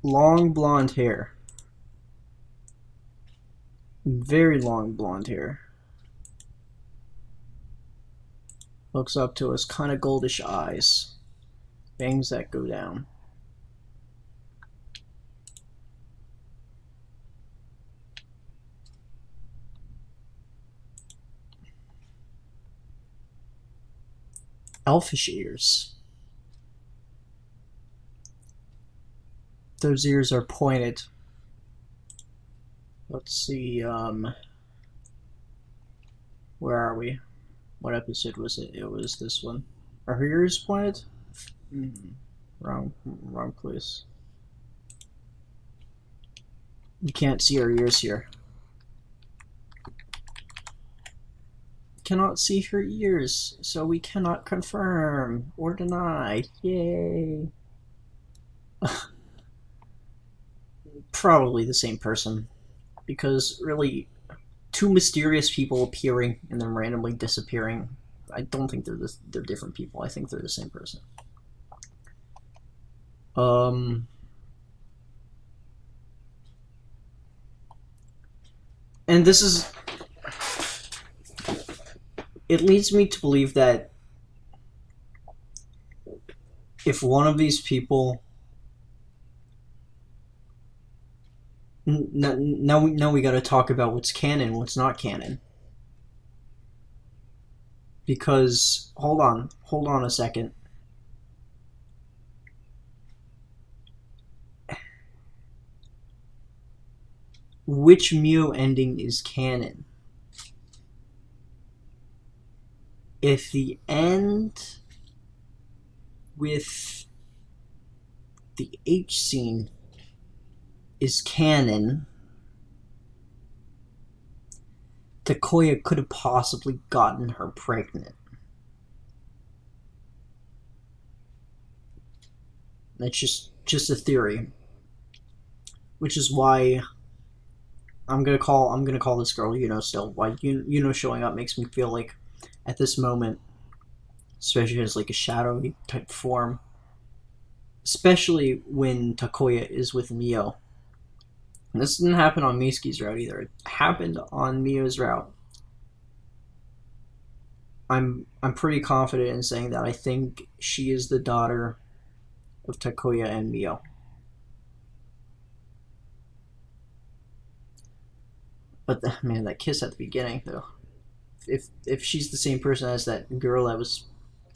Long blonde hair. Very long blonde hair. Looks up to us, kind of goldish eyes. Bangs that go down. Elfish ears. Those ears are pointed. Let's see, where are we? What episode was it? It was this one. Are her ears pointed? Wrong place. You can't see her ears here. Cannot see her ears, so we cannot confirm or deny. Yay! Probably the same person, because really, two mysterious people appearing and then randomly disappearing. I don't think they're different people. I think they're the same person. And this is... It leads me to believe that if one of these people... Now we gotta talk about what's canon, what's not canon. Because, hold on a second. Which Mew ending is canon? If the end with the H scene is canon, Takuya could have possibly gotten her pregnant. That's just a theory, which is why I'm gonna call this girl Yuno still. Why Yuno showing up makes me feel like at this moment, especially as like a shadowy type form, especially when Takuya is with Mio. And this didn't happen on Mitsuki's route either. It happened on Mio's route. I'm pretty confident in saying that I think she is the daughter of Takuya and Mio. But man, that kiss at the beginning though. If she's the same person as that girl that was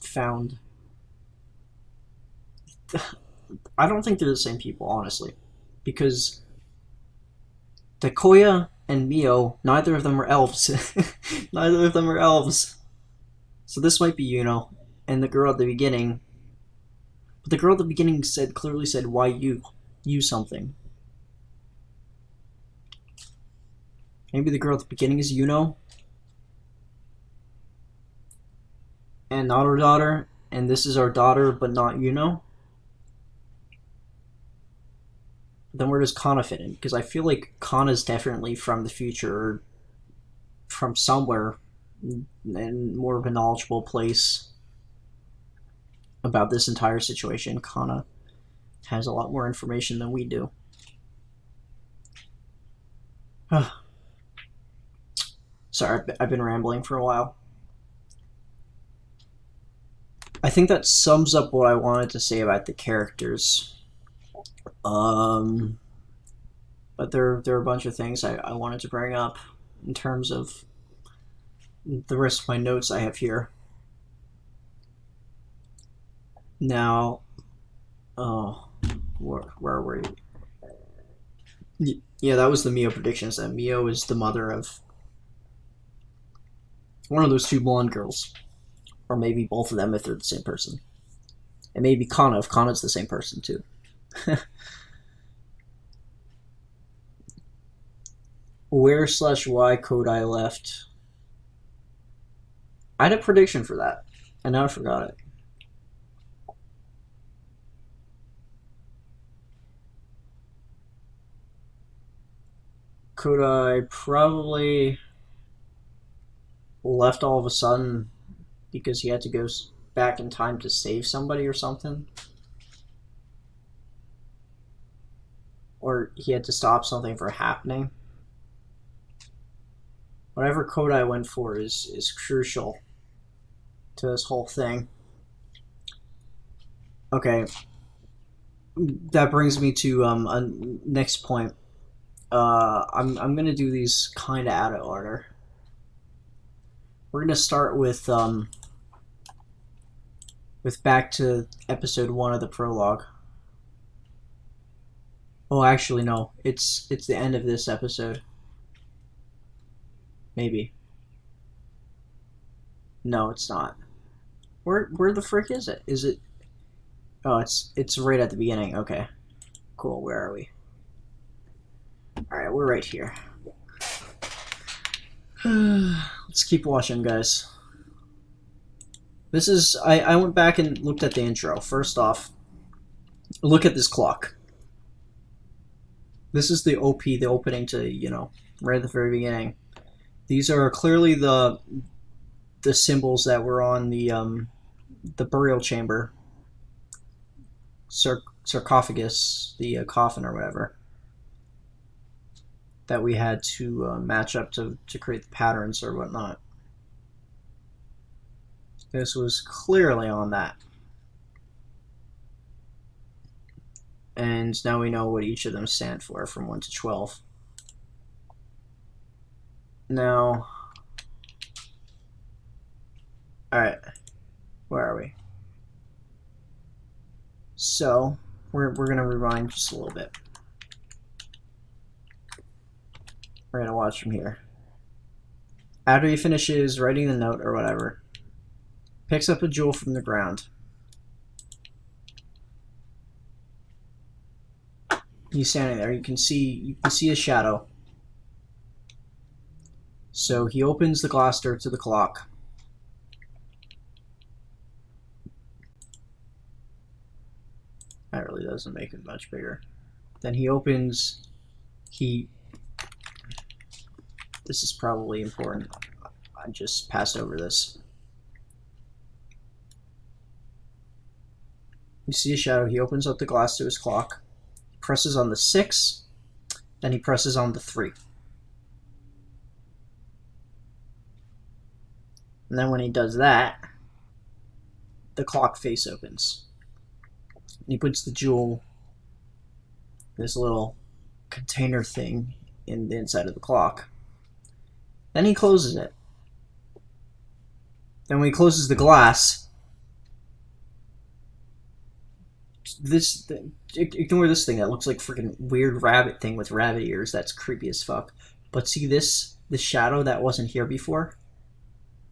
found, I don't think they're the same people, honestly, because Takuya and Mio, neither of them are elves. Neither of them are elves. So this might be Yuno, and the girl at the beginning. But the girl at the beginning clearly said, "Why you? You something." Maybe the girl at the beginning is Yuno, and not her daughter, and this is our daughter, but not Yuno. Then where does Kana fit in? Because I feel like Kana's definitely from the future, or from somewhere, and more of a knowledgeable place about this entire situation. Kana has a lot more information than we do. Sorry, I've been rambling for a while. I think that sums up what I wanted to say about the characters. But there are a bunch of things I wanted to bring up in terms of the rest of my notes I have here. Now, oh, where were you? Yeah, that was the Mio predictions. That Mio is the mother of one of those two blonde girls, or maybe both of them if they're the same person, and maybe Kana if Kana's the same person too. Where slash why Kodai left? I had a prediction for that, and now I forgot it. Kodai probably left all of a sudden because he had to go back in time to save somebody or something. Or he had to stop something from happening. Whatever Kodai went for is crucial to this whole thing. Okay, that brings me to a next point. I'm gonna do these kind of out of order. We're gonna start with back to episode 1 of the prologue. Oh, actually, no. It's the end of this episode. Maybe. No, it's not. Where the frick is it? Is it? Oh, it's right at the beginning. Okay, cool. Where are we? All right, we're right here. Let's keep watching, guys. This is I went back and looked at the intro. First off, look at this clock. This is the OP, the opening to, right at the very beginning. These are clearly the symbols that were on the burial chamber, sarcophagus, the coffin or whatever, that we had to match up to create the patterns or whatnot. This was clearly on that. And now we know what each of them stand for, from 1 to 12. Now, alright, where are we? So, we're going to rewind just a little bit. We're going to watch from here. After he finishes writing the note or whatever, picks up a jewel from the ground. He's standing there. You can see a shadow. So he opens the glass door to the clock. That really doesn't make it much bigger. Then he opens. This is probably important. I just passed over this. You see a shadow. He opens up the glass to his clock. He presses on the 6. Then he presses on the 3. And then when he does that, the clock face opens. And he puts the jewel, this little container thing, in the inside of the clock. Then he closes it. Then when he closes the glass, ignore this thing that looks like freaking weird rabbit thing with rabbit ears. That's creepy as fuck. But see this shadow that wasn't here before?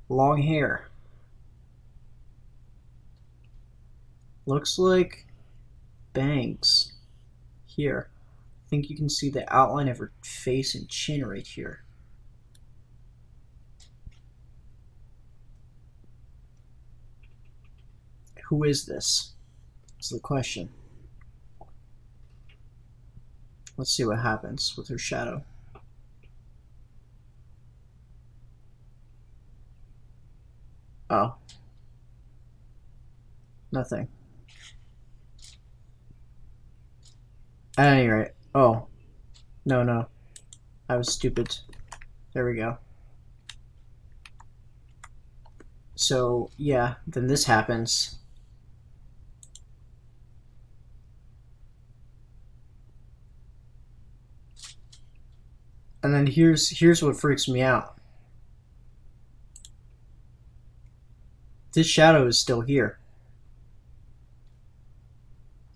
Long hair. Looks like bangs here. I think you can see the outline of her face and chin right here. Who is this? That's the question. Let's see what happens with her shadow. Oh. Nothing. At any rate. Oh. No. I was stupid. There we go. So, yeah, then this happens. And then here's what freaks me out. This shadow is still here.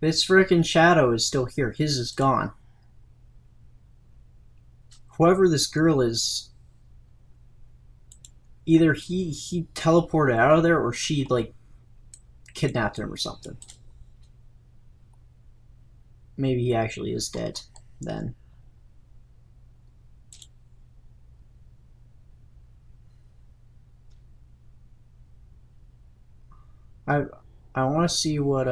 This frickin' shadow is still here. His is gone. whoever this girl is, either he teleported out of there or she like kidnapped him or something. Maybe he actually is dead then. I want to see what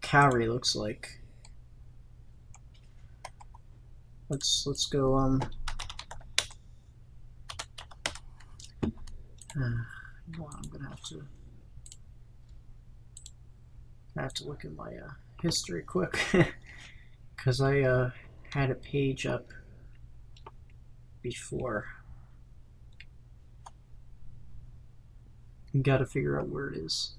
Kaori looks like. Let's go I'm gonna have to look at my history quick because I had a page up before. Got to figure out where it is.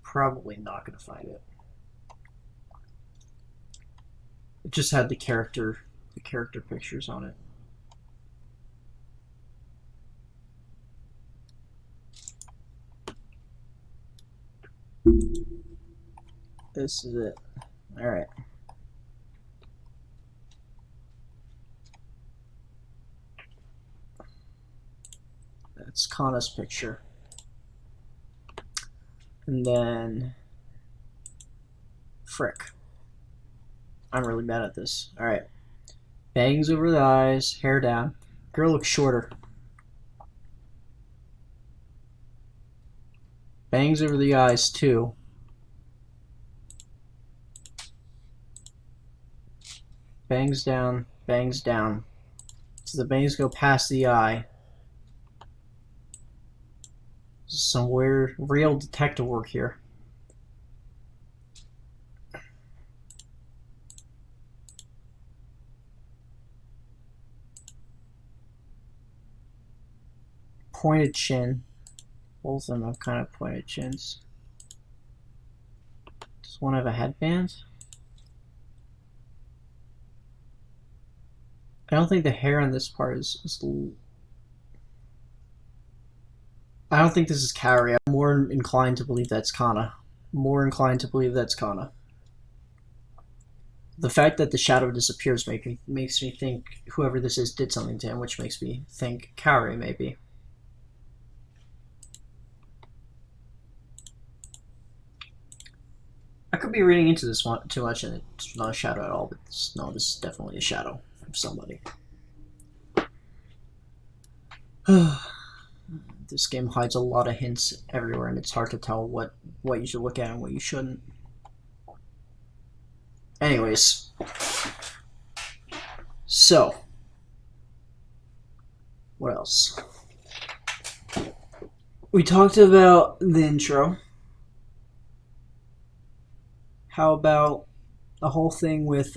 Probably not gonna find it. It just had the character pictures on it. This is it. All right. That's Kana's picture. And then frick. I'm really bad at this. Alright. Bangs over the eyes, hair down. Girl looks shorter. Bangs over the eyes too. Bangs down, bangs down. So the bangs go past the eye. Some weird, real detective work here. Pointed chin. Both of them have kind of pointed chins. Does one have a headband? I don't think the hair on this part is I don't think this is Kaori. I'm more inclined to believe that's Kana. The fact that the shadow disappears makes me think whoever this is did something to him, which makes me think Kaori maybe. I could be reading into this one too much, and it's not a shadow at all. But this is definitely a shadow from somebody. This game hides a lot of hints everywhere, and it's hard to tell what you should look at and what you shouldn't. Anyways, so what else? We talked about the intro. How about a whole thing with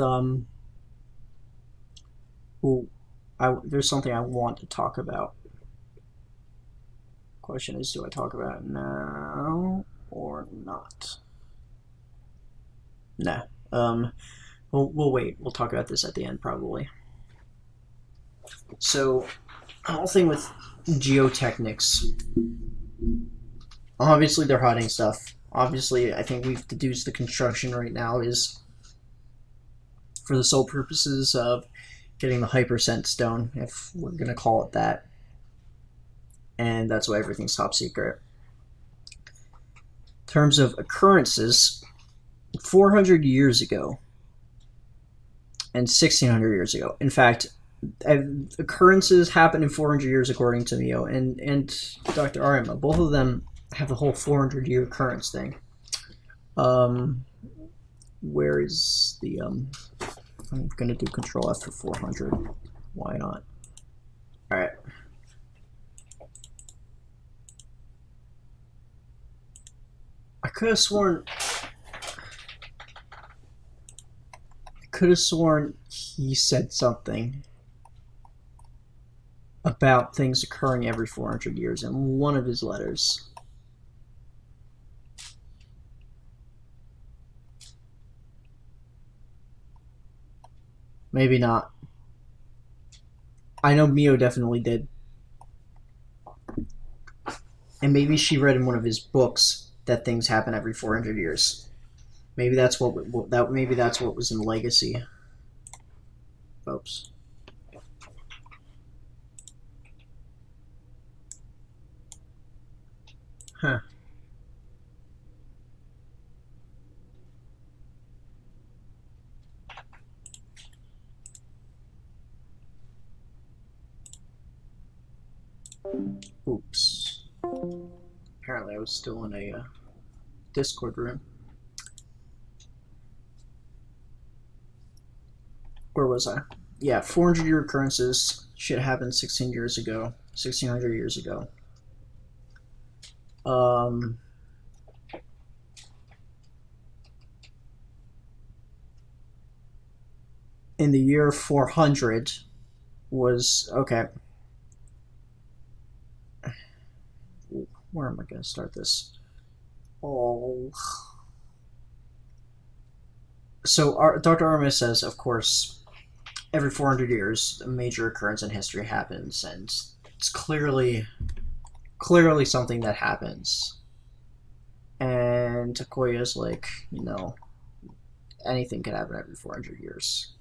there's something I want to talk about. Question is, do I talk about it now or not? Nah. We'll wait. We'll talk about this at the end probably. So, the whole thing with geotechnics. Obviously, they're hiding stuff. Obviously, I think we've deduced the construction right now is for the sole purposes of getting the hypersense stone, if we're gonna call it that. And that's why everything's top secret. In terms of occurrences, 400 years ago and 1600 years ago. In fact, occurrences happen in 400 years according to Mio and Dr. Arima. Both of them have the whole 400-year occurrence thing. Where is the I'm gonna do Control F for 400. Why not? All right. I could have sworn he said something about things occurring every 400 years in one of his letters. Maybe not. I know Mio definitely did. And maybe she read in one of his books that things happen every 400 years. Maybe that's what maybe that's what was in Legacy. Oops. Huh. Oops. Apparently I was still in a Discord room. Where was I? Yeah, 400-year occurrences. Shit happened 16 years ago. 1600 years ago. In the year 400 was... Okay. Where am I going to start this? Oh... So Dr. Arma says, of course, every 400 years, a major occurrence in history happens, and it's clearly something that happens. And Takuya's like, anything could happen every 400 years.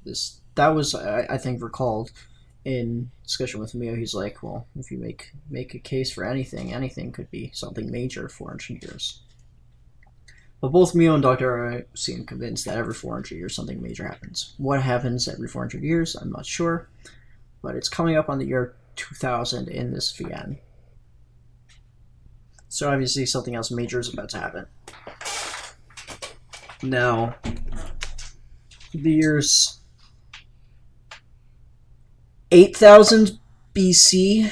That was, I think, recalled in discussion with Mio. He's like, well, if you make a case for anything could be something major 400 years. But both Mio and Dr. seem convinced that every 400 years something major happens. What happens every 400 years, I'm not sure. But it's coming up on the year 2000 in this VN. So obviously something else major is about to happen. Now, the years 8000 BC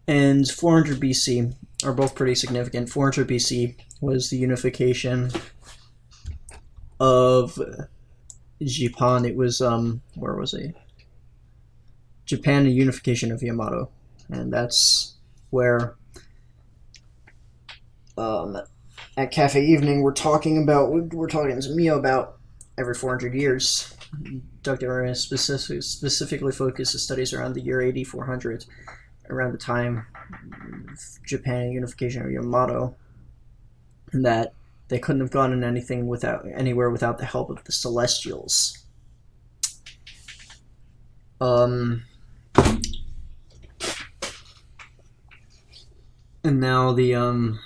and 400 BC are both pretty significant. 400 BC was the unification of Japan. It was where was it? Japan, the unification of Yamato, and that's where at Cafe Evening we're talking to Mio about every 400 years. Dr. Aaron specifically focuses studies around the year 8400, around the time of Japan unification of Yamato, and that they couldn't have gone anywhere without the help of the Celestials. And now the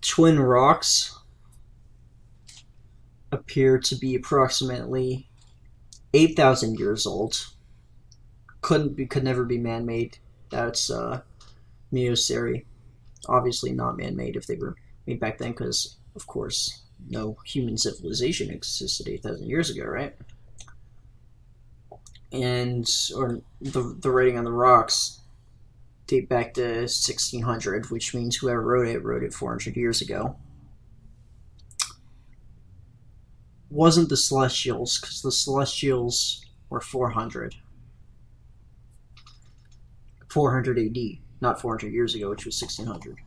twin rocks appear to be approximately 8,000 years old. Could never be man-made. That's Mio's theory. Obviously not man-made if they were made back then, because of course no human civilization existed 8,000 years ago, right? Or the writing on the rocks date back to 1600, which means whoever wrote it 400 years ago. Wasn't the Celestials, because the Celestials were 400 AD, not 400 years ago, which was 1600.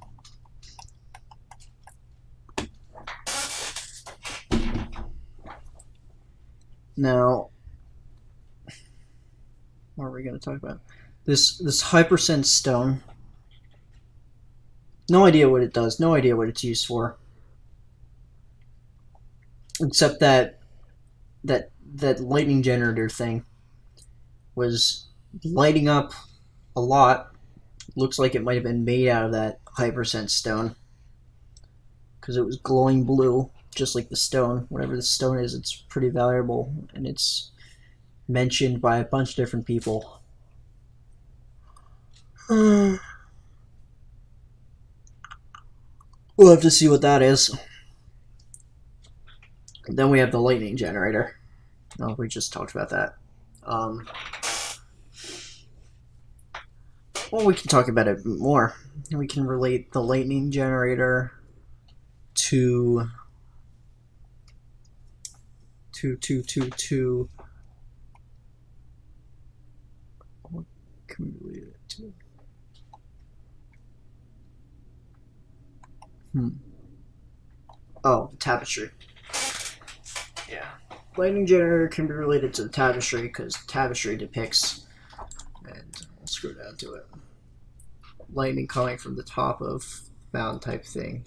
Now, what are we going to talk about? This hypersense stone. No idea what it does. No idea what it's used for. Except that lightning generator thing was lighting up a lot. Looks like it might have been made out of that hypersense stone, because it was glowing blue, just like the stone. Whatever the stone is, it's pretty valuable, and it's mentioned by a bunch of different people. We'll have to see what that is. Then we have the lightning generator. No, we just talked about that. Well, we can talk about it more. We can relate the lightning generator to what can we relate it to? Oh, the tapestry. Yeah. Lightning generator can be related to the tapestry because the tapestry depicts, and I'll scroll down to it, lightning coming from the top of mountain type thing.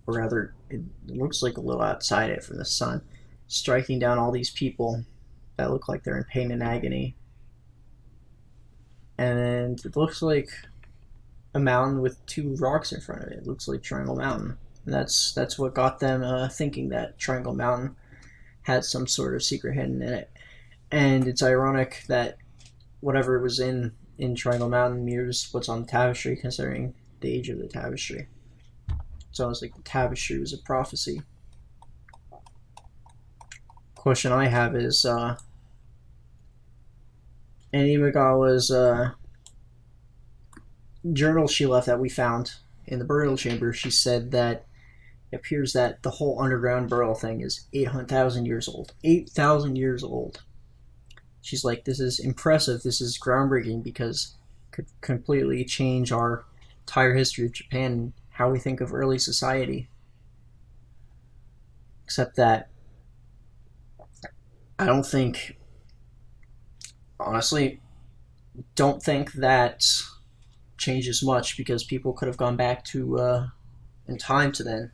Or rather, it looks like a little outside it from the sun, striking down all these people that look like they're in pain and agony. And it looks like a mountain with two rocks in front of it. It looks like Triangle Mountain. And that's what got them thinking that Triangle Mountain had some sort of secret hidden in it. And it's ironic that whatever was in Triangle Mountain mirrors what's on the tapestry, considering the age of the tapestry. It's almost like the tapestry was a prophecy. Question I have is, in Imagawa's journal she left that we found in the burial chamber, she said that it appears that the whole underground burial thing is 800,000 years old. 8,000 years old. She's like, this is impressive, this is groundbreaking, because it could completely change our entire history of Japan and how we think of early society. Except that I don't think, honestly, don't think that changes much, because people could have gone back to in time to then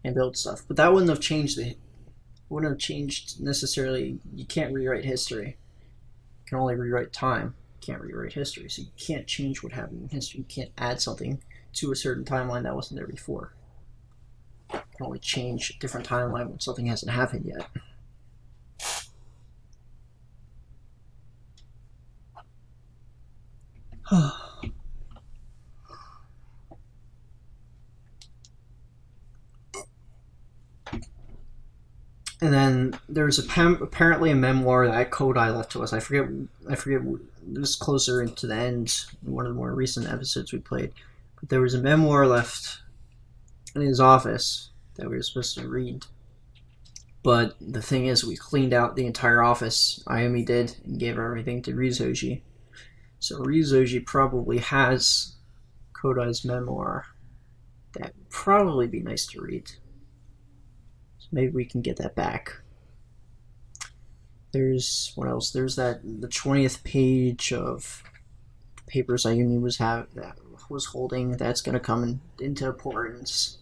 and built stuff. But that wouldn't have changed necessarily. You can't rewrite history. You can only rewrite time. You can't rewrite history. So you can't change what happened in history. You can't add something to a certain timeline that wasn't there before. You can only change a different timeline when something hasn't happened yet. And then there's apparently a memoir that Kodai left to us. I forget. It was closer into the end, one of the more recent episodes we played. But there was a memoir left in his office that we were supposed to read. But the thing is, we cleaned out the entire office. Ayumi did, and gave everything to Ryuuzoji. So Ryuuzoji probably has Kodai's memoir. That would probably be nice to read. So maybe we can get that back. There's what else? There's the 20th page of the papers Ayumi was holding. That's gonna come into importance.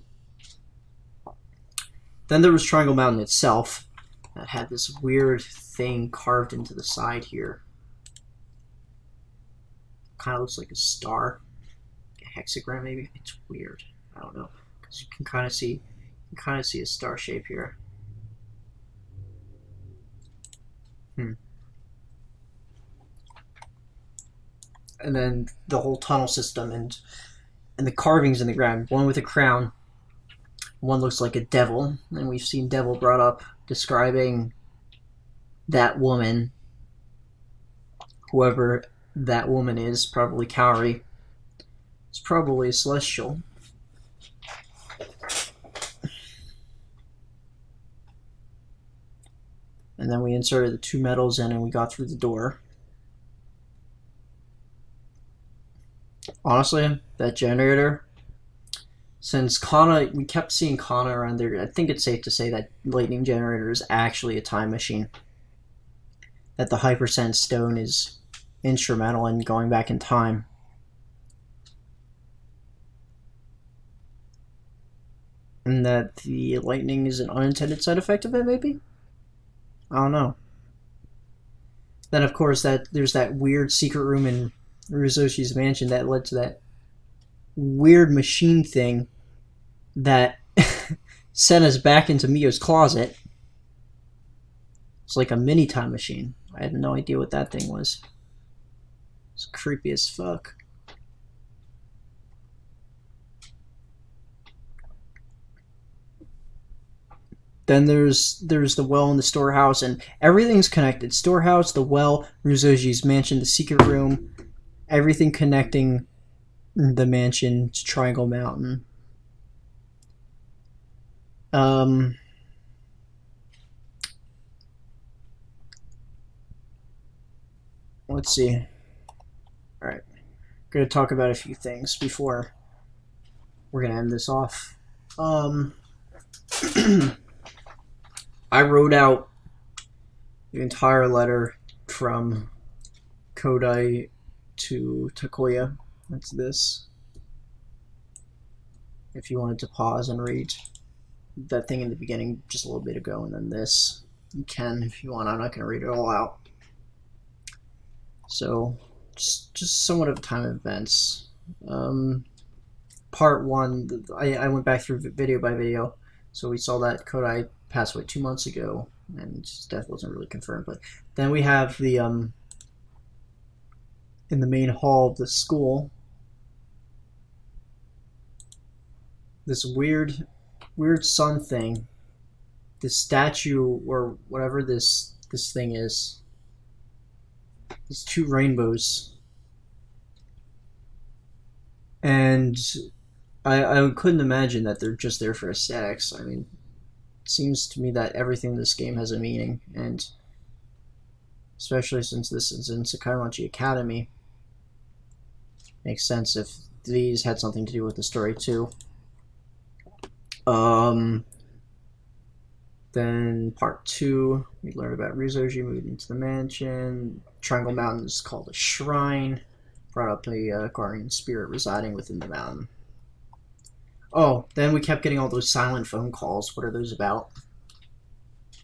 Then there was Triangle Mountain itself, that had this weird thing carved into the side here. Kind of looks like a star, a hexagram maybe. It's weird. I don't know, because you can kind of see a star shape here. And then the whole tunnel system and the carvings in the ground. One with a crown. One looks like a devil, and we've seen devil brought up, describing that woman, whoever that woman is, probably Kaori. It's probably a celestial. And then we inserted the two metals in and we got through the door. Honestly, that generator, since Kana, we kept seeing Kana around there, I think it's safe to say that lightning generator is actually a time machine. That the hypersense stone is instrumental in going back in time. And that the lightning is an unintended side effect of it, maybe? I don't know. Then, of course, there's that weird secret room in Ryuuzoji's mansion that led to that weird machine thing that sent us back into Mio's closet. It's like a mini time machine. I had no idea what that thing was. It's creepy as fuck. Then there's the well and the storehouse, and everything's connected. Storehouse, the well, Ryuuzoji's mansion, the secret room, everything connecting the mansion to Triangle Mountain. Let's see. Alright. I'm going to talk about a few things before we're going to end this off. I wrote out the entire letter from Kodai to Takuya. That's this. if you wanted to pause and read that thing in the beginning just a little bit ago, and then this, you can if you want. I'm not going to read it all out. So, just somewhat of a time of events. Part 1, I went back through video by video. So we saw that Kodai passed away 2 months ago, and his death wasn't really confirmed. But then we have the, in the main hall of the school, this weird sun thing, this statue, or whatever this thing is. There's 2 rainbows. And I couldn't imagine that they're just there for aesthetics. I mean, it seems to me that everything in this game has a meaning, and especially since this is in Sakaimachi Academy, makes sense if these had something to do with the story too. Then part 2, we learned about Ryuuzoji moving into the mansion. Triangle Mountain is called a shrine. Brought up a guardian spirit residing within the mountain. Oh, then we kept getting all those silent phone calls. What are those about?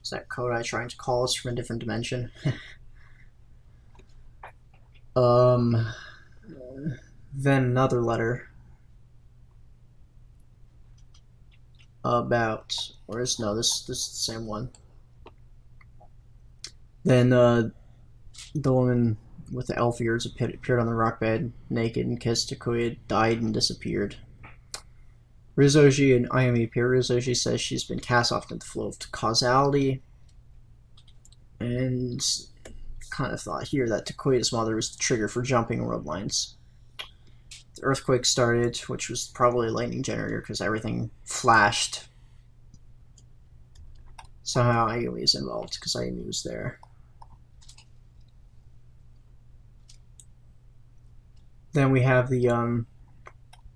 Is that Kodai trying to call us from a different dimension? Then another letter about, or is, no, this is the same one. Then the woman with the elf ears appeared on the rock bed, naked, and kissed Takuya, died, and disappeared. Ryuuzoji and Ayumi appear. Ryuuzoji says she's been cast off into the flow of causality, and kind of thought here that Takuya's mother was the trigger for jumping world lines. The earthquake started, which was probably a lightning generator because everything flashed. Somehow Ayumi is involved because Ayumi was there. Then we have the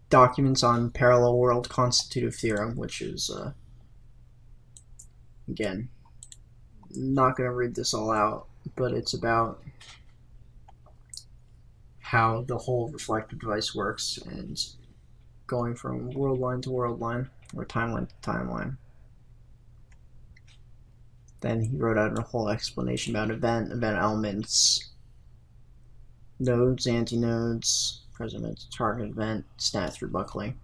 documents on parallel world constitutive theorem, which is, again, not going to read this all out, but it's about how the whole reflective device works and going from world line to world line, or timeline to timeline. Then he wrote out a whole explanation about event elements, nodes, antinodes, present target event, snap through buckling.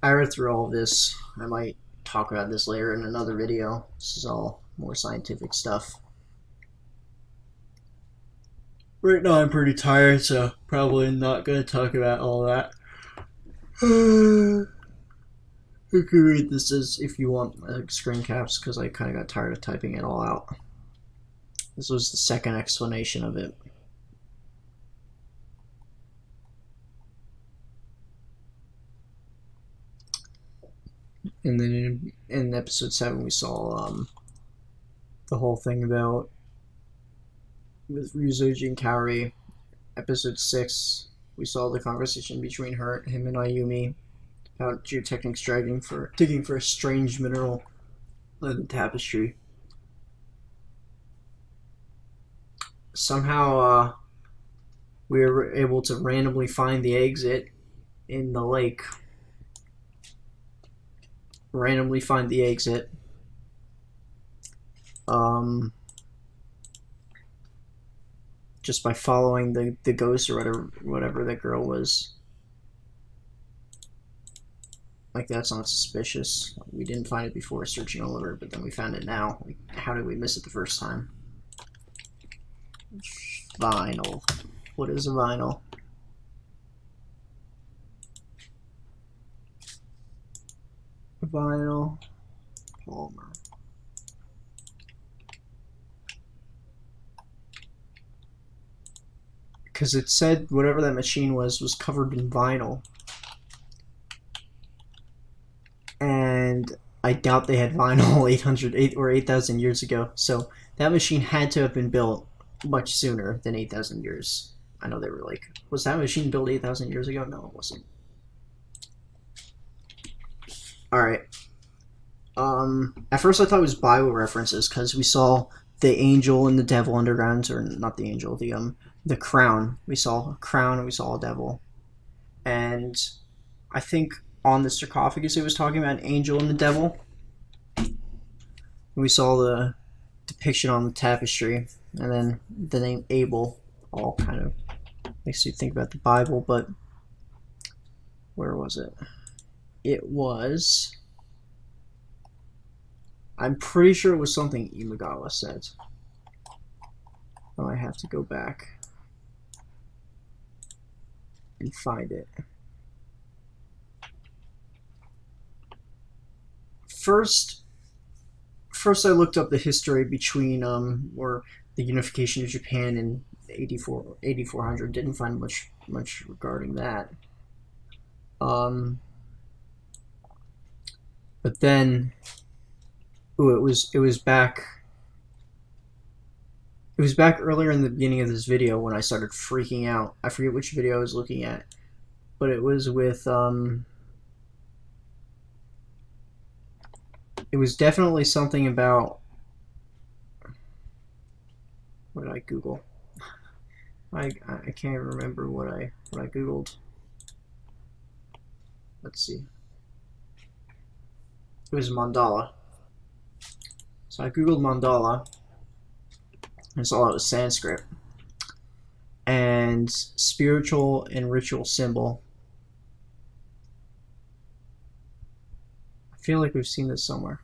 I read through all of this. I might talk about this later in another video. This is all more scientific stuff. Right now I'm pretty tired, so probably not going to talk about all that. You can read this as if you want screen caps, because I kind of got tired of typing it all out. This was the second explanation of it. And then in episode 7 we saw the whole thing about with Ryuuzoji and Kaori. Episode 6 we saw the conversation between him and Ayumi about geotechnics digging for a strange mineral in the tapestry. Somehow we were able to randomly find the exit in the lake. Randomly find the exit. Just by following the ghost or whatever that girl was. Like, that's not suspicious. We didn't find it before searching all over, but then we found it now. Like, how did we miss it the first time? Vinyl. What is a vinyl? Vinyl. Polymer. Because it said whatever that machine was covered in vinyl. And I doubt they had vinyl 800 or 8,000 years ago. So that machine had to have been built much sooner than 8,000 years. I know they were like, was that machine built 8,000 years ago? No, it wasn't. Alright. At first I thought it was Bible references because we saw the angel and the devil underground, or not the angel, the crown. We saw a crown and we saw a devil. And I think on the sarcophagus, it was talking about an angel and the devil. We saw the depiction on the tapestry, and then the name Abel all kind of makes you think about the Bible, but where was it? It was... I'm pretty sure it was something Imagawa said. Oh, I have to go back and find it. First I looked up the history between or the unification of Japan in 8400. Didn't find much regarding that. But then, it was back earlier in the beginning of this video when I started freaking out. I forget which video I was looking at, but it was with it was definitely something about... What did I Google? I can't remember what I Googled. Let's see. It was mandala. So I Googled mandala and saw it was Sanskrit. And spiritual and ritual symbol. I feel like we've seen this somewhere.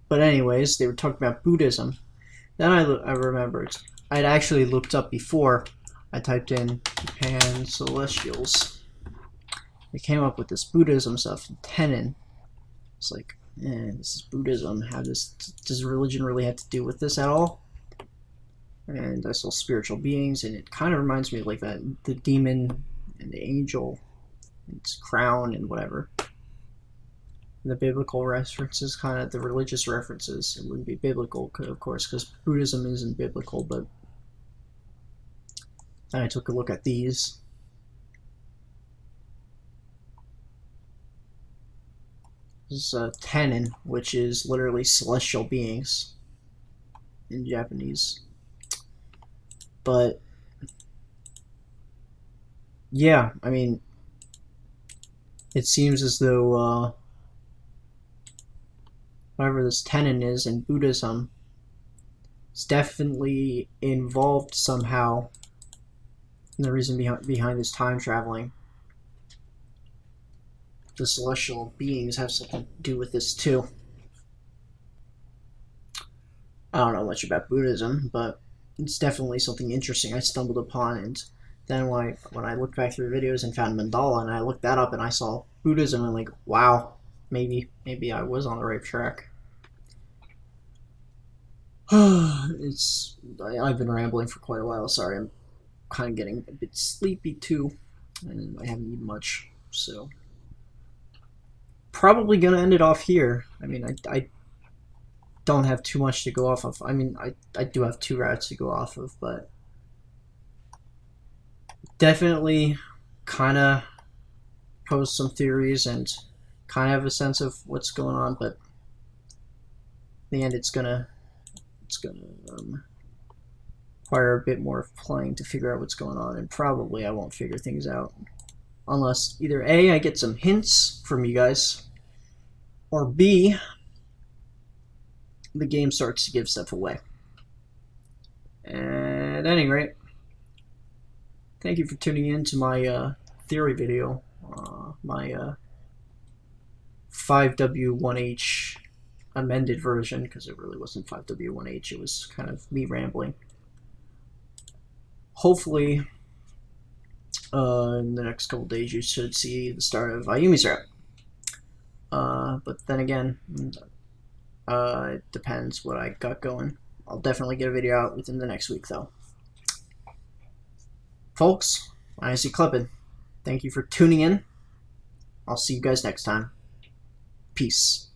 But anyways, they were talking about Buddhism. Then I remembered. I'd actually looked up before. I typed in Japan Celestials. They came up with this Buddhism stuff, tenon. It's like, this is Buddhism. How does religion really have to do with this at all? And I saw spiritual beings, and it kind of reminds me of like that, the demon and the angel, and its crown and whatever. The biblical references, kind of the religious references. It wouldn't be biblical, of course, because Buddhism isn't biblical, but then I took a look at these. This is tenon, which is literally celestial beings in Japanese. But yeah, I mean, it seems as though whatever this tenon is in Buddhism, it's definitely involved somehow in the reason behind this time traveling. The celestial beings have something to do with this too. I don't know much about Buddhism, but it's definitely something interesting I stumbled upon. And then when I looked back through videos and found mandala, and I looked that up and I saw Buddhism, and like, wow, maybe I was on the right track. I've been rambling for quite a while. Sorry, I'm kind of getting a bit sleepy too, and I haven't eaten much, so probably gonna end it off here. I mean, I don't have too much to go off of. I mean, I do have 2 routes to go off of, but definitely kind of pose some theories and kind of have a sense of what's going on, but in the end it's gonna require a bit more of playing to figure out what's going on, and probably I won't figure things out unless either A, I get some hints from you guys, or B, the game starts to give stuff away. And at any rate, thank you for tuning in to my theory video, my 5W1H amended version, because it really wasn't 5W1H, it was kind of me rambling. Hopefully, in the next couple days, you should see the start of Ayumi's route. But then again, it depends what I got going. I'll definitely get a video out within the next week, though. Folks, I'm ycleped. Thank you for tuning in. I'll see you guys next time. Peace.